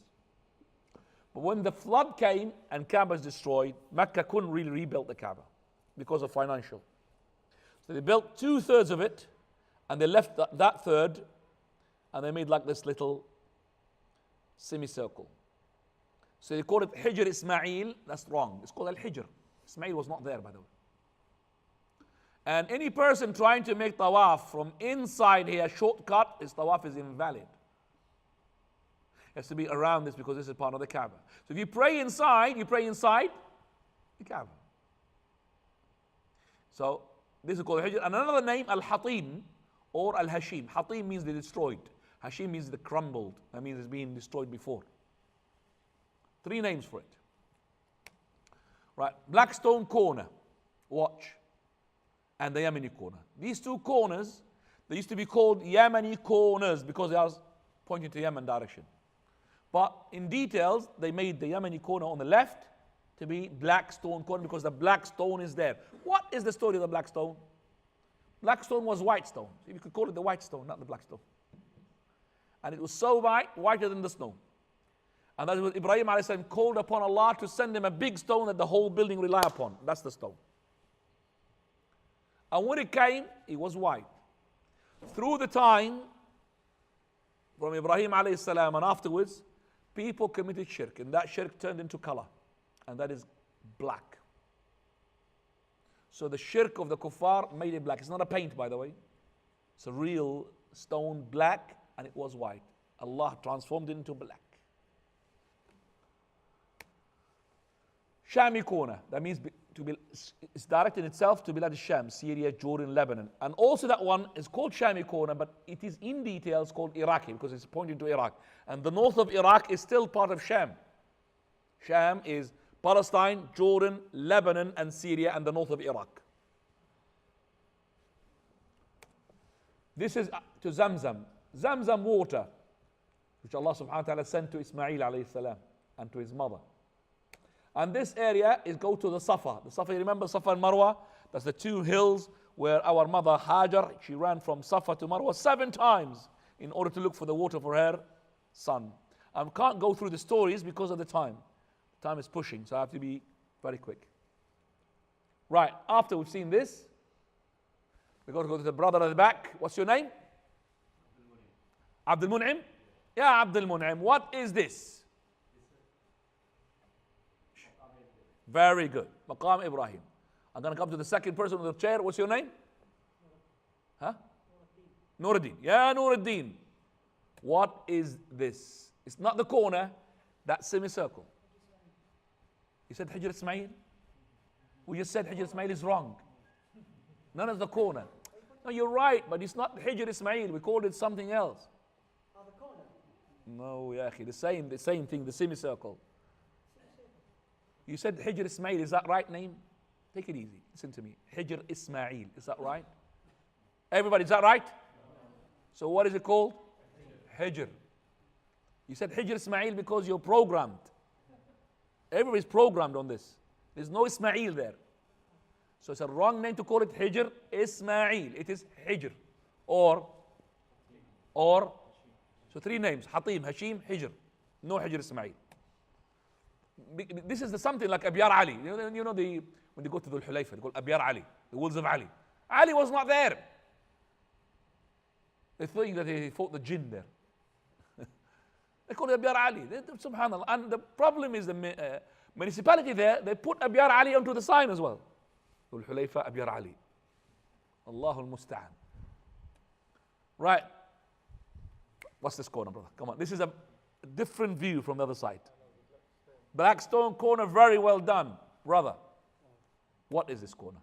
But when the flood came and Kaaba was destroyed, Mecca couldn't really rebuild the Kaaba because of financial. So they built 2/3 of it, and they left that third, and they made like this little semicircle. So they call it Hijr Ismail. That's wrong. It's called Al-Hijr. Ismail was not there, by the way. And any person trying to make tawaf from inside here, shortcut, his tawaf is invalid. It has to be around this because this is part of the Kaaba. So if you pray inside the Kaaba. So this is called Hijr. And another name, Al-Hatim or Al-Hashim. Hatim means they destroyed. Hashim means they crumbled. That means it's been destroyed before. 3 names for it. Right, Blackstone corner, watch, and the Yemeni corner. These 2 corners, they used to be called Yemeni corners because they are pointing to Yemen direction. But in details, they made the Yemeni corner on the left to be Blackstone corner because the black stone is there. What is the story of the black stone? Black stone was white stone. You could call it the white stone, not the black stone. And it was so white, whiter than the snow. And that's what Ibrahim alayhi salam called upon Allah to send him a big stone that the whole building rely upon. That's the stone. And when it came, it was white. Through the time, from Ibrahim alayhi salam and afterwards, people committed shirk, and that shirk turned into color, and that is black. So the shirk of the kuffar made it black. It's not a paint, by the way. It's a real stone, black, and it was white. Allah transformed it into black. Shami corner, that means it's directed itself to Bilad al-Sham, Syria, Jordan, Lebanon. And also that one is called Shami corner, but it is in details called Iraqi because it's pointing to Iraq. And the north of Iraq is still part of Sham. Sham is Palestine, Jordan, Lebanon, and Syria, and the north of Iraq. This is to Zamzam. Zamzam water, which Allah subhanahu wa ta'ala sent to Ismail alayhi salam and to his mother. And this area is go to the Safa. The Safa, you remember Safa and Marwa? That's the two hills where our mother Hajar, she ran from Safa to Marwa 7 times in order to look for the water for her son. I can't go through the stories because of the time. Time is pushing, so I have to be very quick. Right, after we've seen this, we're going to go to the brother at the back. What's your name? Abdul Mun'im? Yeah, Abdul Mun'im. What is this? Very good. Maqam Ibrahim. I'm going to come to the second person on the chair. What's your name? Huh? Nuruddin. Yeah, Nuruddin. What is this? It's not the corner, that semicircle. You said Hijr Ismail? We just said Hijr Ismail is wrong. None of the corner. No, you're right, but it's not Hijr Ismail. We called it something else. No, ya akhi, the same thing, the semicircle. You said Hijr Ismail, is that right name? Take it easy, listen to me. Hijr Ismail, is that right? Everybody, is that right? So what is it called? Hijr. You said Hijr Ismail because you're programmed. Everybody's programmed on this. There's no Ismail there. So it's a wrong name to call it Hijr Ismail. It is Hijr. Or, so 3 names, Hatim, Hashim, Hijr. No Hijr Ismail. This is something like Abyar Ali. You know when they go to the Hulayfa, they call Abyar Ali, the woods of Ali. Ali was not there. They think that he fought the jinn there. They call it Abyar Ali. Subhanallah. And the problem is the municipality there, they put Abyar Ali onto the sign as well. Al-Hulayfa Abyar Ali. Allahul Musta'an. Right. What's this corner, brother? Come on. This is a different view from the other side. Black stone corner, very well done. Brother, what is this corner?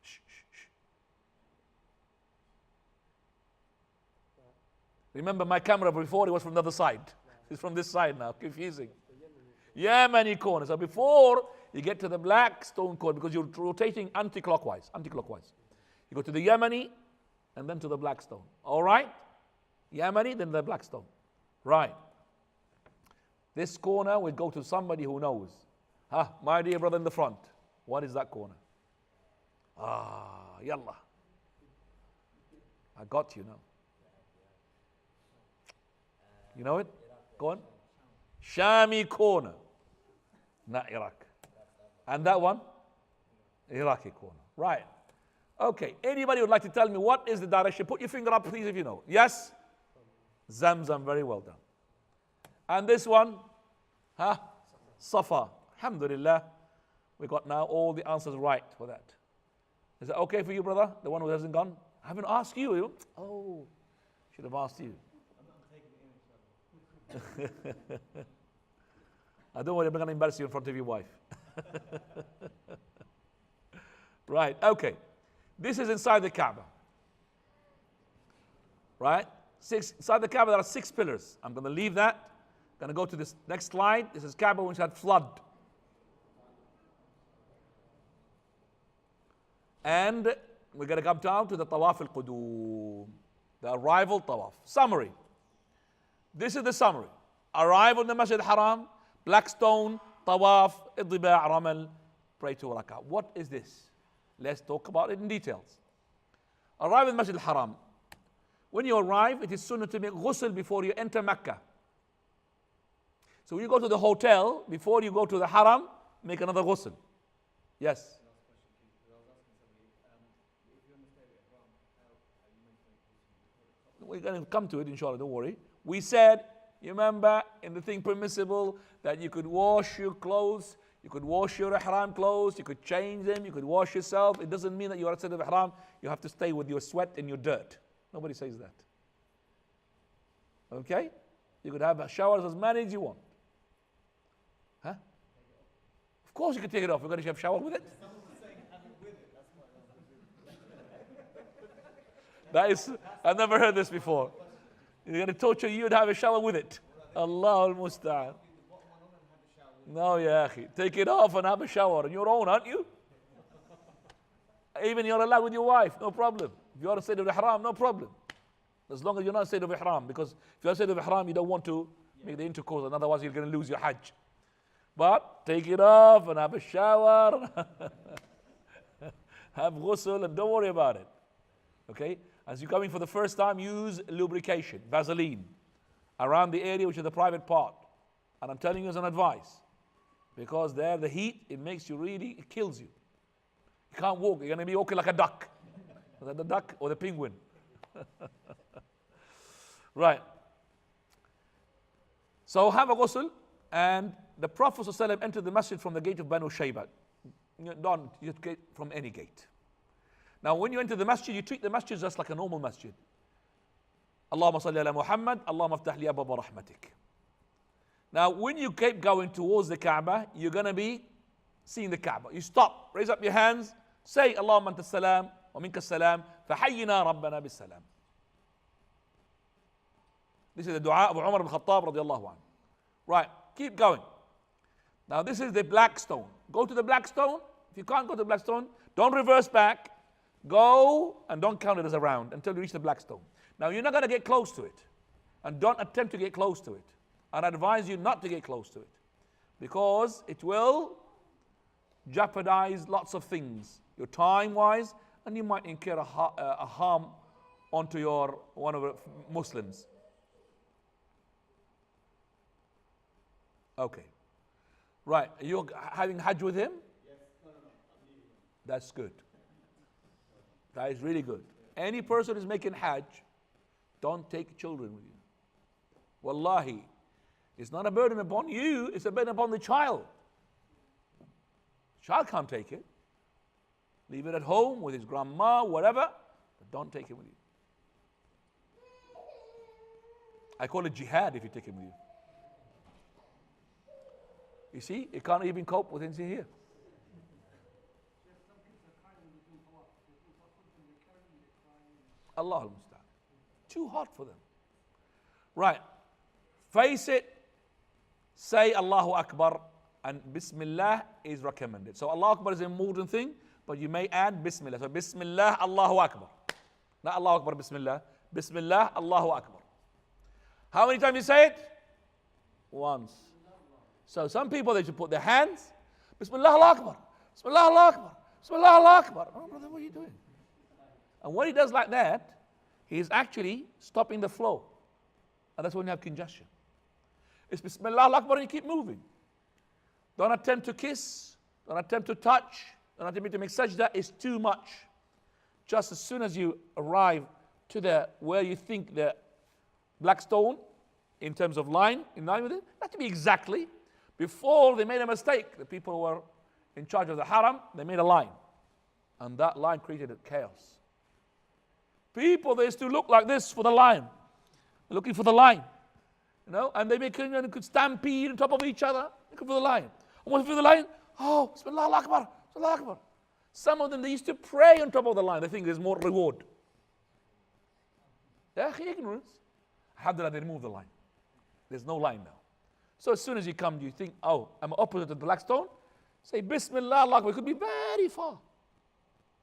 Shh, shh, shh. Remember my camera before, it was from the other side. It's from this side now, confusing. Yemeni corner. So before you get to the black stone corner, because you're rotating anti-clockwise. You go to the Yemeni and then to the black stone. All right? Yemeni, then the black stone. Right. This corner will go to somebody who knows. My dear brother in the front. What is that corner? Yallah. I got you now. You know it? Go on. Shami corner. Not Iraq. And that one? Iraqi corner. Right. Okay. Anybody would like to tell me what is the direction? Put your finger up, please, if you know. Yes? Zamzam. Very well done. And this one? Safa. Alhamdulillah. We got now all the answers right for that. Is that okay for you, brother? The one who hasn't gone? I haven't asked you. Oh, should have asked you. I don't worry, I'm not going to embarrass you in front of your wife. Right, okay. This is inside the Kaaba. Right? Inside the Kaaba there are 6 pillars. I'm going to leave that. Going to go to this next slide. This is Kaaba which had flood. And we're going to come down to the Tawaf al-Qudum, the arrival Tawaf. Summary. This is the summary. Arrival in the Masjid al-Haram, black stone, Tawaf, Iddiba' Ramal, pray 2 rak'ah. What is this? Let's talk about it in details. Arrive in the Masjid al-Haram. When you arrive, it is sunnah to make ghusl before you enter Mecca. So when you go to the hotel, before you go to the Haram, make another ghusl. Yes? We're going to come to it, inshallah, don't worry. We said, you remember, in the thing permissible, that you could wash your clothes, you could wash your ihram clothes, you could change them, you could wash yourself. It doesn't mean that you are outside of ihram, you have to stay with your sweat and your dirt. Nobody says that. Okay? You could have showers as many as you want. Of course you can take it off. You're going to have a shower with it. That is, I've never heard this before. You're going to torture you and have a shower with it. Allah al-Musta'an. No, ya akhi. Take it off and have a shower on your own, aren't you? Even you're allowed with your wife, no problem. If you're in a state of ihram, no problem. As long as you're not in a state of ihram. Because if you're in a state of ihram, you don't want to make the intercourse, and otherwise you're going to lose your hajj. But take it off and have a shower. Have ghusl and don't worry about it. Okay? As you're coming for the first time, use lubrication, Vaseline, around the area which is the private part. And I'm telling you as an advice. Because there, the heat, it makes you really, it kills you. You can't walk, you're going to be walking like a duck. Is that the duck or the penguin? Right. So have a ghusl, and the Prophet ﷺ entered the masjid from the gate of Banu Shaybat. Don't get from any gate. Now when you enter the masjid, you treat the masjid just like a normal masjid. Allahumma salli ala Muhammad, Allahumma aftah li ababa rahmatik. Now when you keep going towards the Kaaba, you're going to be seeing the Kaaba. You stop, raise up your hands, say Allahumma anta salam, wa minka salam, fahayyina rabbana bis salam. This is the dua of Umar ibn Khattab radiallahu anhu. Right, keep going. Now this is the black stone. Go to the black stone. If you can't go to the black stone, don't reverse back. Go and don't count it as a round until you reach the black stone. Now you're not going to get close to it. And don't attempt to get close to it. I'd advise you not to get close to it. Because it will jeopardize lots of things. Your time-wise, and you might incur a harm onto one of the Muslims. Okay. Right. Are you having Hajj with him? Yes. No. That's good. That is really good. Any person who's making Hajj, don't take children with you. Wallahi, it's not a burden upon you, it's a burden upon the child. Child can't take it. Leave it at home with his grandma, whatever, but don't take it with you. I call it jihad if you take him with you. You see, you can't even cope with anything here. Allah al-Musta'an. Too hot for them. Right. Face it. Say Allahu Akbar. And Bismillah is recommended. So Allah Akbar is a modern thing, but you may add Bismillah. So Bismillah, Allahu Akbar. Not Allahu Akbar, Bismillah. Bismillah, Allahu Akbar. How many times you say it? Once. So some people, they should put their hands, Bismillah Allah Akbar, Bismillah Allah Akbar, Bismillah Allah Akbar. Oh brother, what are you doing? And when he does like that, he is actually stopping the flow. And that's when you have congestion. It's Bismillah Allah Akbar and you keep moving. Don't attempt to kiss, don't attempt to touch, don't attempt to make sajda, it's too much. Just as soon as you arrive to where you think the black stone, in terms of line, in line with it, not to be exactly. Before they made a mistake, the people who were in charge of the haram, they made a line. And that line created a chaos. People, they used to look like this for the line. Looking for the line. You know, and they could stampede on top of each other, looking for the line. And once for the line, oh, Bismillah Allah Akbar, Bismillah Akbar. Some of them, they used to pray on top of the line. They think there's more reward. Yeah, ignorance. Alhamdulillah, they removed the line. There's no line now. So as soon as you come, you think, oh, I'm opposite of the black stone. Say Bismillah Allah Akbar. It could be very far.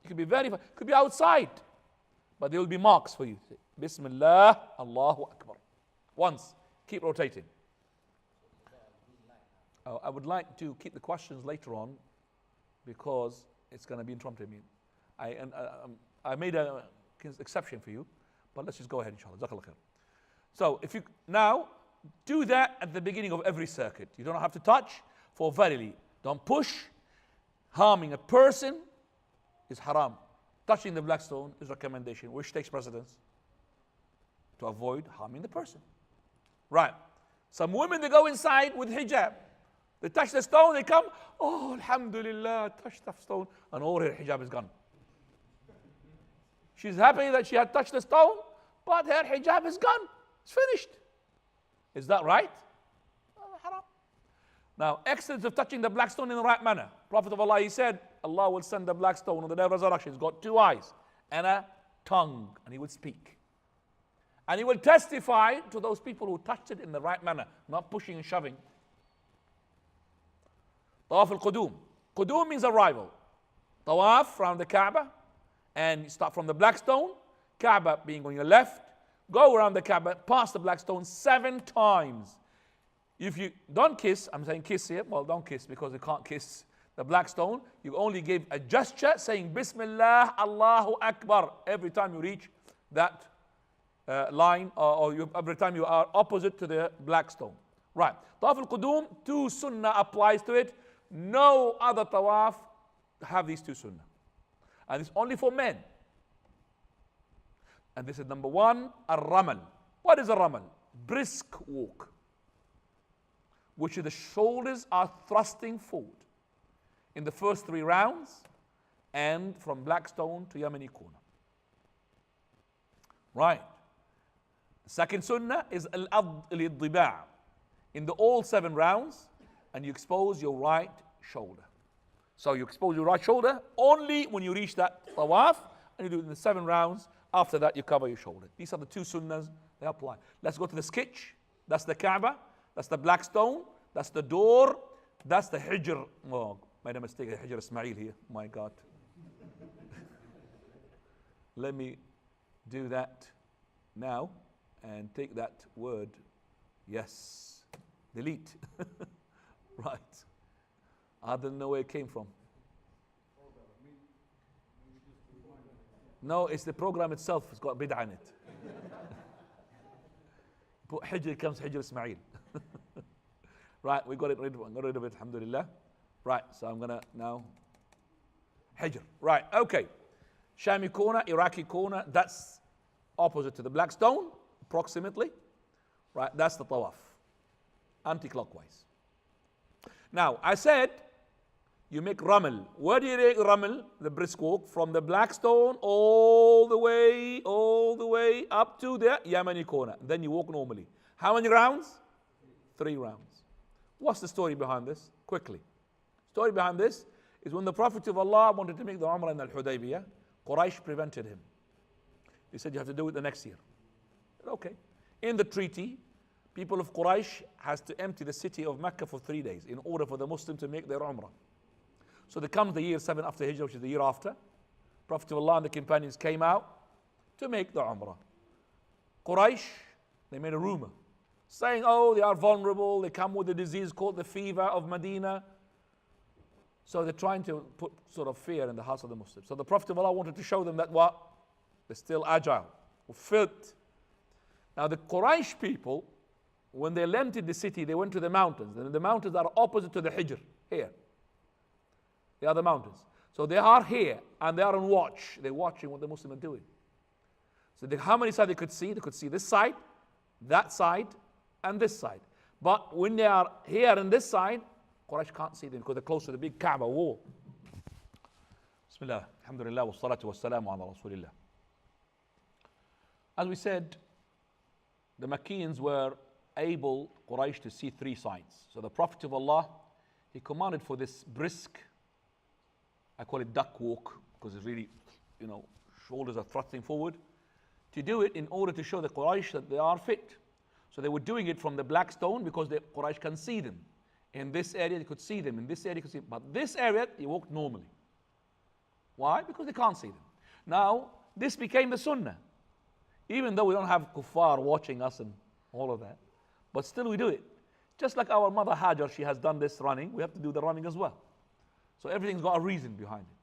It could be very far. It could be outside. But there will be marks for you. Say, Bismillah Allahu Akbar. Once. Keep rotating. I would like to keep the questions later on because it's going to be interrupting me. I made an exception for you, but let's just go ahead, inshallah. Jazakallah khair. So if you now do that at the beginning of every circuit. You don't have to touch, for verily, don't push. Harming a person is haram. Touching the black stone is recommendation. Which takes precedence? To avoid harming the person. Right. Some women, they go inside with hijab. They touch the stone, they come, oh, alhamdulillah, touch the stone, and all her hijab is gone. She's happy that she had touched the stone, but her hijab is gone. It's finished. Is that right? Haram. Now, excellence of touching the black stone in the right manner. Prophet of Allah, he said, Allah will send the black stone on the day of resurrection. It's got two eyes and a tongue, and he will speak. And he will testify to those people who touched it in the right manner, not pushing and shoving. Tawaf al-Qudum. Qudum means arrival. Tawaf around the Kaaba, and you start from the black stone, Kaaba being on your left, go around the Kaaba, pass the black stone 7 times. If you don't kiss, I'm saying kiss here, well, don't kiss because you can't kiss the black stone. You only give a gesture saying Bismillah, Allahu Akbar every time you reach that line, every time you are opposite to the black stone. Right. Tawaf al-Qudum, 2 sunnah applies to it. No other tawaf have these 2 sunnah. And it's only for men. And this is number 1, a-ramal. What is a ramal? Brisk walk, which the shoulders are thrusting forward in the first 3 rounds and from Blackstone to Yamani corner. Right. The second sunnah is al-iddiba' in the all 7 rounds, and you expose your right shoulder. So you expose your right shoulder only when you reach that tawaf, and you do it in the 7 rounds. After that, you cover your shoulder. These are the 2 sunnahs they apply. Let's go to the sketch. That's the Kaaba. That's the black stone. That's the door. That's the Hijr. Oh, made a mistake. Hijr Ismail here. My God. Let me do that now and take that word. Yes. Delete. Right. I don't know where it came from. No, it's the program itself. It's got bid'ah in it. Put Hijr, comes Hijr Ismail. Right, we got rid of it, alhamdulillah. Right, so I'm gonna now Hijr. Right, okay. Shami corner, Iraqi corner, that's opposite to the black stone, approximately. Right, that's the tawaf. Anti-clockwise. Now, I said you make ramal. Where do you make ramal? The brisk walk from the black stone all the way up to the Yamani corner. Then you walk normally. How many rounds? 3 rounds. What's the story behind this? Quickly. Story behind this is when the Prophet of Allah wanted to make the Umrah in Al-Hudaybiyah, Quraysh prevented him. He said, you have to do it the next year. Said, okay. In the treaty, people of Quraysh has to empty the city of Mecca for 3 days in order for the Muslim to make their Umrah. So there comes the year 7 after Hijrah, which is the year after. Prophet of Allah and the companions came out to make the Umrah. Quraysh, they made a rumor saying, oh, they are vulnerable, they come with a disease called the fever of Medina. So they're trying to put sort of fear in the hearts of the Muslims. So the Prophet of Allah wanted to show them that what? They're still agile, fit. Now the Quraysh people, when they entered the city, they went to the mountains. And the mountains are opposite to the Hijr, here. They are the mountains. So they are here and they are on watch. They're watching what the Muslims are doing. So how many sides they could see? They could see this side, that side, and this side. But when they are here on this side, Quraysh can't see them because they're close to the big Kaaba wall. Bismillah, alhamdulillah, wa salatu wa salamu ala rasulillah. As we said, the Makkiyans were able, Quraysh, to see 3 sides. So the Prophet of Allah, he commanded for this brisk, I call it duck walk, because it's really, shoulders are thrusting forward, to do it in order to show the Quraysh that they are fit. So they were doing it from the black stone because the Quraysh can see them. In this area, they could see them. In this area, they could see them. But this area, they walked normally. Why? Because they can't see them. Now, this became the sunnah. Even though we don't have kuffar watching us and all of that. But still we do it. Just like our mother Hajj, she has done this running, we have to do the running as well. So everything's got a reason behind it.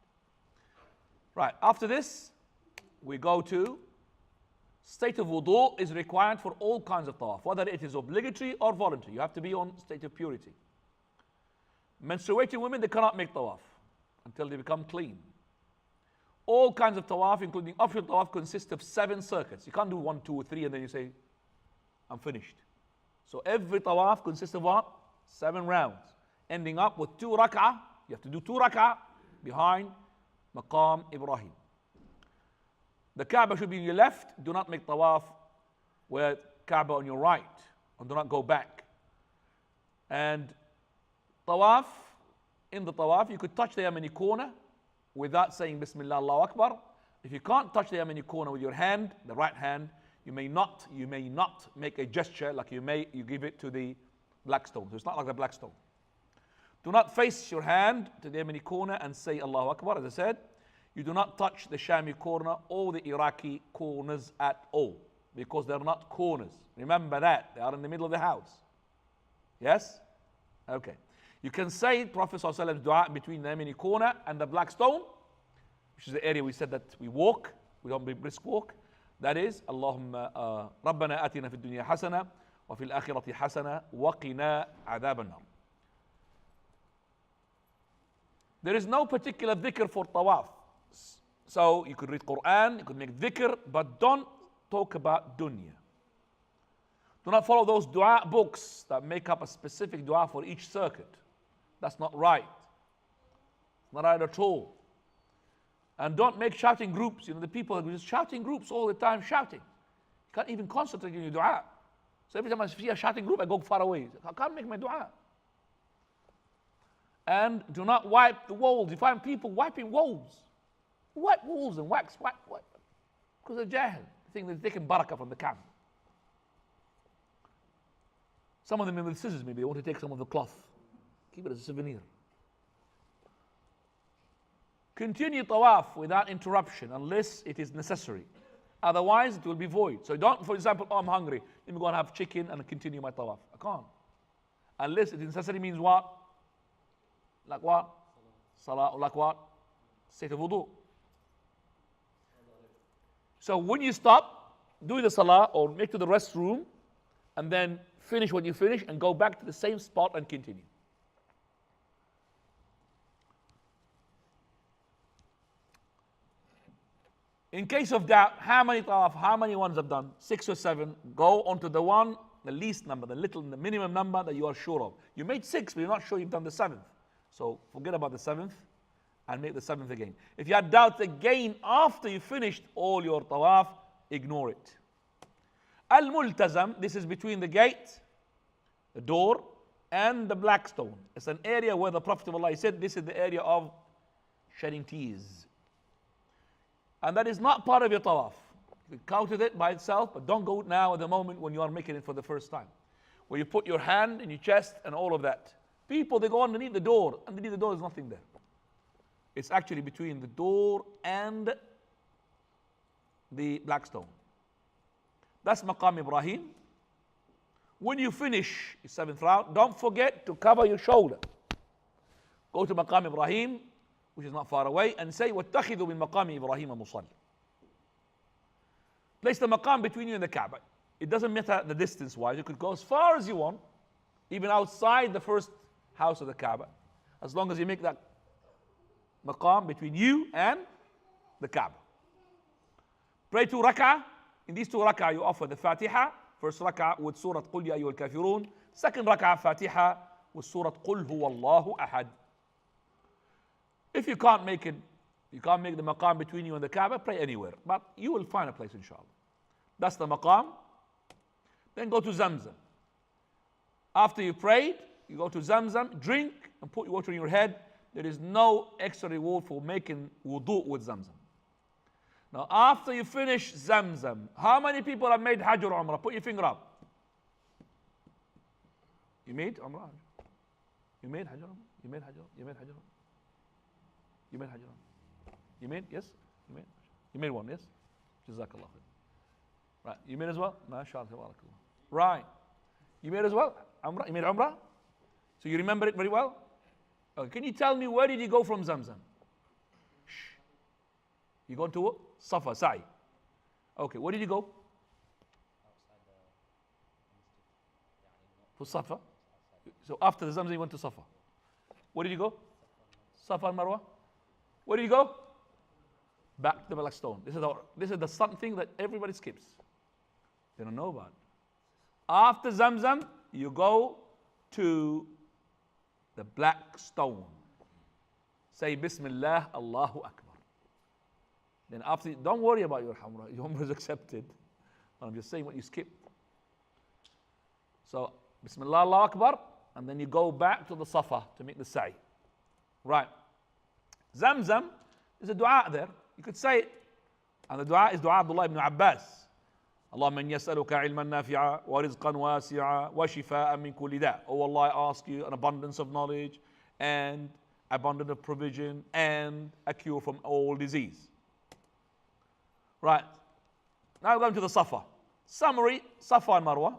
Right, after this, we go to state of wudu is required for all kinds of tawaf, whether it is obligatory or voluntary. You have to be on state of purity. Menstruating women, they cannot make tawaf until they become clean. All kinds of tawaf, including optional tawaf, consist of 7 circuits. You can't do 1, 2, or 3 and then you say, I'm finished. So every tawaf consists of what? 7 rounds, ending up with 2 rak'ah. You have to do 2 rak'ah behind Maqam Ibrahim. The Kaaba should be on your left. Do not make tawaf with Kaaba on your right. And do not go back. And Tawaf, in the tawaf, you could touch the Yemeni corner without saying Bismillah Allahu Akbar. If you can't touch the Yemeni corner with your hand, the right hand, you may not make a gesture like you give it to the black stone. So it's not like the black stone. Do not face your hand to the Yemeni corner and say Allahu Akbar. As I said, you do not touch the Shami corner or the Iraqi corners at all, because they're not corners. Remember that. They are in the middle of the house. Yes? Okay. You can say Prophet ﷺ's dua between the Yemeni corner and the black stone, which is the area we said that we walk. We don't be brisk walk. That is, Allahumma Rabbana atina fid dunya hasana wa fil akhirati hasana wa qina adhab an-nar. There is no particular dhikr for tawaf. So you could read Quran, you could make dhikr, but don't talk about dunya. Do not follow those dua books that make up a specific dua for each circuit. That's not right. Not right at all. And don't make shouting groups. You know, the people are just shouting groups all the time, shouting. You can't even concentrate on your dua. So every time I see a shouting group, I go far away. I can't make my dua. And do not wipe the walls. You find people wiping walls. Wipe walls and wax, wipe. Because they're jahil. They think they're taking barakah from the Kaaba. Some of them with scissors, maybe they want to take some of the cloth. Keep it as a souvenir. Continue tawaf without interruption unless it is necessary. Otherwise, it will be void. So don't, for example, oh, I'm hungry. Let me go and have chicken and continue my tawaf. I can't. Unless it is necessary means what? Like what? Salah. Like what? State of wudu. So when you stop, do the salah or make to the restroom and then finish what you finish and go back to the same spot and continue. In case of doubt, how many tawaf, how many ones I've done? 6 or 7. Go onto the one, the least number, the minimum number that you are sure of. You made 6, but you're not sure you've done the 7th. So forget about the 7th and make the 7th again. If you had doubts again after you finished all your tawaf, ignore it. Al-Multazam, this is between the gate, the door, and the black stone. It's an area where the Prophet of Allah said this is the area of shedding tears. And that is not part of your tawaf. You counted it by itself, but don't go now at the moment when you are making it for the first time. Where you put your hand in your chest and all of that. People, they go underneath the door. Underneath the door is nothing there. It's actually between the door and the black stone. That's Maqam Ibrahim. When you finish the 7th round, don't forget to cover your shoulder. Go to Maqam Ibrahim, which is not far away, and say, وَاتَّخِذُوا مِن مَقَامِ إِبْرَاهِيمَ مُصَلِّ. Place the maqam between you and the Kaaba. It doesn't matter the distance-wise. You could go as far as you want, even outside the first house of the Kaaba, as long as you make that maqam between you and the Kaaba. Pray 2 rak'ah. In these 2 rak'ah, you offer the Fatiha. First rak'ah with Surah Qul Ya Ayyuhal Kafirun. Second rak'ah, Fatiha with Surah Qul Huwallahu Ahad. If you can't make it, you can't make the maqam between you and the Kaaba, pray anywhere. But you will find a place, inshallah. That's the maqam. Then go to Zamzam. After you prayed, you go to Zamzam, drink, and put water in your head. There is no extra reward for making wudu with Zamzam. Now, after you finish Zamzam, how many people have made Hajj or Umrah? Put your finger up. You made Umrah? You made Hajj or Umrah? You made Hajj or Umrah? You made Hajj or Umrah? You made Hajj or Umrah? You made? Yes? You made? You made one, yes? Jazakallah khair. Right. You made as well? MashaAllah, tabarakallah. Right. You made as well? Umrah? You made Umrah? So you remember it very well? Okay. Can you tell me where did you go from Zamzam? Shh. You go to Safa, Sa'i. Okay, where did you go? To Safa. So after the Zamzam, you went to Safa. Where did you go? Safa and Marwa. Where did you go? Back to the black stone. This is the something that everybody skips. They don't know about. After Zamzam, you go to the black stone. Say Bismillah, Allahu Akbar. Then after, don't worry about your Umrah. Your Umrah is accepted. I'm just saying what you skipped. So, Bismillah, Allahu Akbar. and then you go back to the Safa to make the sa'i. Right. Zamzam, there's a dua there. You could say it. And the dua is dua Abdullah ibn Abbas. اللهم إني أسألك علما نافعا ورزقا واسعا وشفاء من كل داء. Oh Allah, I ask you an abundance of knowledge and abundance of provision and a cure from all disease. Right. Now we're going to the Safa. Summary, Safa and Marwa.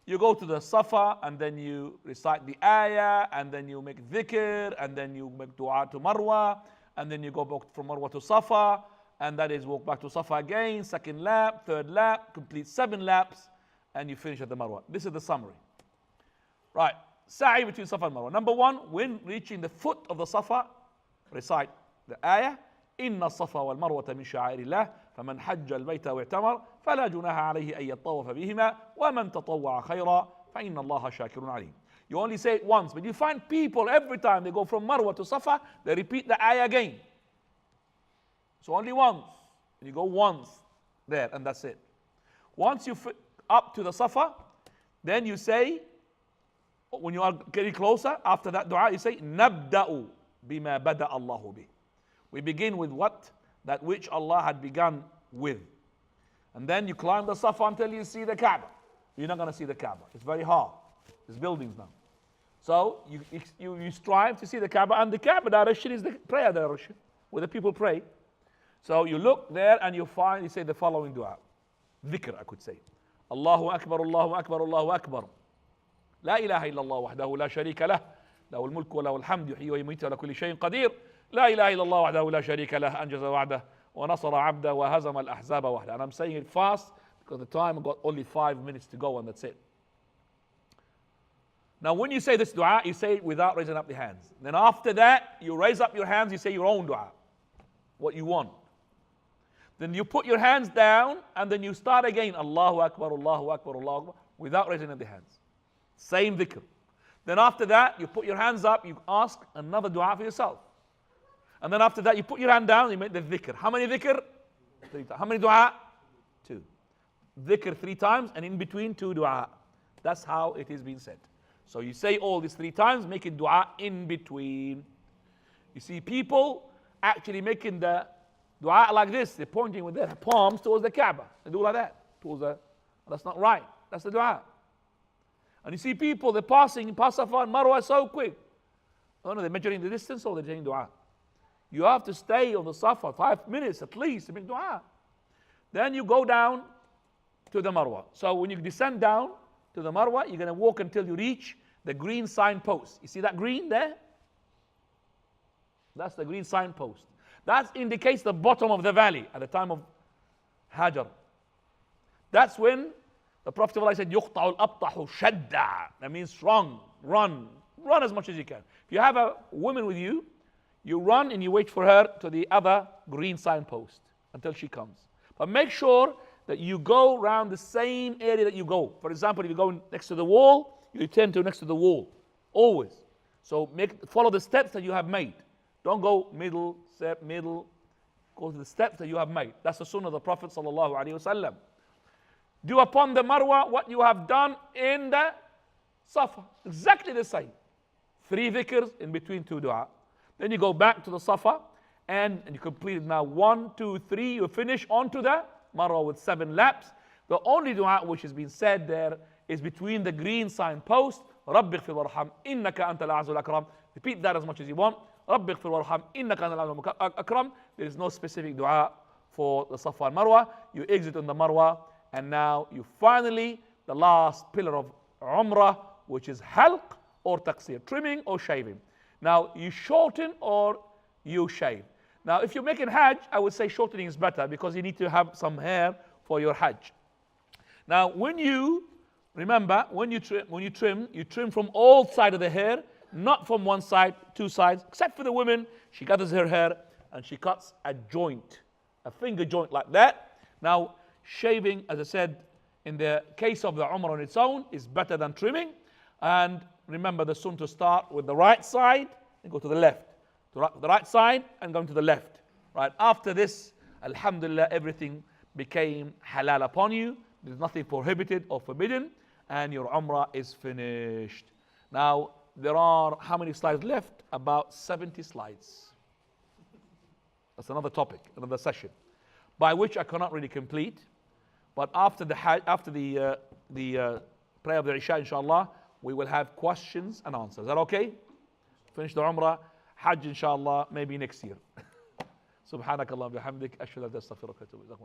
You go to the Safa and then you recite the ayah and then you make dhikr and then you make dua to Marwa and then you go back from Marwa to Safa. And that is walk back to Safa again, second lap, third lap, complete 7 laps, and you finish at the Marwa. This is the summary. Right, sa'i between Safa and Marwa. Number 1, when reaching the foot of the Safa, recite the ayah, إن الصفا والمروة من شعائر الله فمن حج البيت واعتمر فلا جناح عليه أن يطوف بهما ومن تطوع خيرا فإن الله شاكر عليم. You only say it once, but you find people every time they go from Marwa to Safa, they repeat the ayah again. So only once. You go once there and that's it. Once you up to the Safa, then you say, when you are getting closer, after that dua, you say, نَبْدَأُ بِمَا بَدَأَ اللَّهُ بِهِ. We begin with what? That which Allah had begun with. And then you climb the Safa until you see the Kaaba. You're not going to see the Kaaba. It's very hard. There's buildings now. So you strive to see the Kaaba, and the Kaaba direction is the prayer direction, where the people pray. So you look there and you say the following dua. Dhikr, I could say. Allahu Akbar, Allahu Akbar, Allahu Akbar. La ilaha illallah wahdahu la sharika lah. له الملك وله الحمد يحيي ويميت وعلى كل شيء قدير. لا إله إلا الله وحده لا شريك له أنجز وعده ونصر عبده وهزم الأحزاب وحده. And I'm saying it fast because the time I've got only 5 minutes to go and that's it. Now when you say this dua, you say it without raising up the hands. Then after that, you raise up your hands, you say your own dua. What you want. Then you put your hands down and then you start again. Allahu Akbar, Allahu Akbar, Allahu Akbar, without raising up the hands. Same dhikr. Then after that, you put your hands up, you ask another dua for yourself. And then after that, you put your hand down, you make the dhikr. How many dhikr? 3 times. How many dua? 2. Dhikr 3 times and in between 2 dua. That's how it is being said. So you say all these 3 times, make it dua in between. You see people actually making the dua like this. They're pointing with their palms towards the Kaaba. They do like that. That's not right. That's the dua. And you see people, they're passing Safa and Marwa so quick. Oh no, they're measuring the distance or they're saying dua. You have to stay on the Safa 5 minutes at least to make dua. Then you go down to the Marwa. So when you descend down to the Marwa, you're going to walk until you reach the green signpost. You see that green there? That's the green signpost. That indicates the bottom of the valley at the time of Hajj. That's when the Prophet said, يُقْطَعُ الْأَبْطَحُ شَدَّعَ. That means run as much as you can. If you have a woman with you, you run and you wait for her to the other green signpost until she comes. But make sure that you go around the same area that you go. For example, if you go next to the wall, you turn to next to the wall. Always. So follow the steps that you have made. Don't go middle, step, middle. Go to the steps that you have made. That's the sunnah of the Prophet sallallahu alaihi wasallam. Do upon the Marwa what you have done in the Safa. Exactly the same. 3 dhikrs in between 2 dua. Then you go back to the Safa and you completed now 1, 2, 3. You finish onto the Marwa with 7 laps. The only dua which has been said there is between the green signpost. رَبِّ اغْفِرْ وَارْحَمْ إِنَّكَ أَنْتَ الْأَعْزُ الْأَكْرَمُ. Repeat that as much as you want. رَبِّ اغْفِرْ وَارْحَمْ إِنَّكَ أَنْتَ الْأَعْزُ الْأَكْرَمُ. There is no specific dua for the Safa and Marwa. You exit on the Marwa. And now you finally, the last pillar of Umrah, which is halq or taqsir, trimming or shaving. Now you shorten or you shave. Now if you're making Hajj, I would say shortening is better because you need to have some hair for your Hajj. Now when you trim, you trim from all sides of the hair, not from one side, 2 sides, except for the women. She gathers her hair and she cuts a joint, a finger joint like that. Now shaving, as I said, in the case of the Umrah on its own, is better than trimming. And remember the sunnah to start with the right side and go to the left. The right side and go to the left. Right after this, alhamdulillah, everything became halal upon you. There's nothing prohibited or forbidden, and your Umrah is finished. Now, there are how many slides left? About 70 slides. That's another topic, another session, by which I cannot really complete. But after the prayer of the Isha, inshallah, we will have questions and answers. Is that okay? Finish the Umrah, Hajj, inshallah, maybe next year. سبحانك اللهم وبحمدك أشهد أن لا إله إلا أنت أستغفرك وأتوب إليك.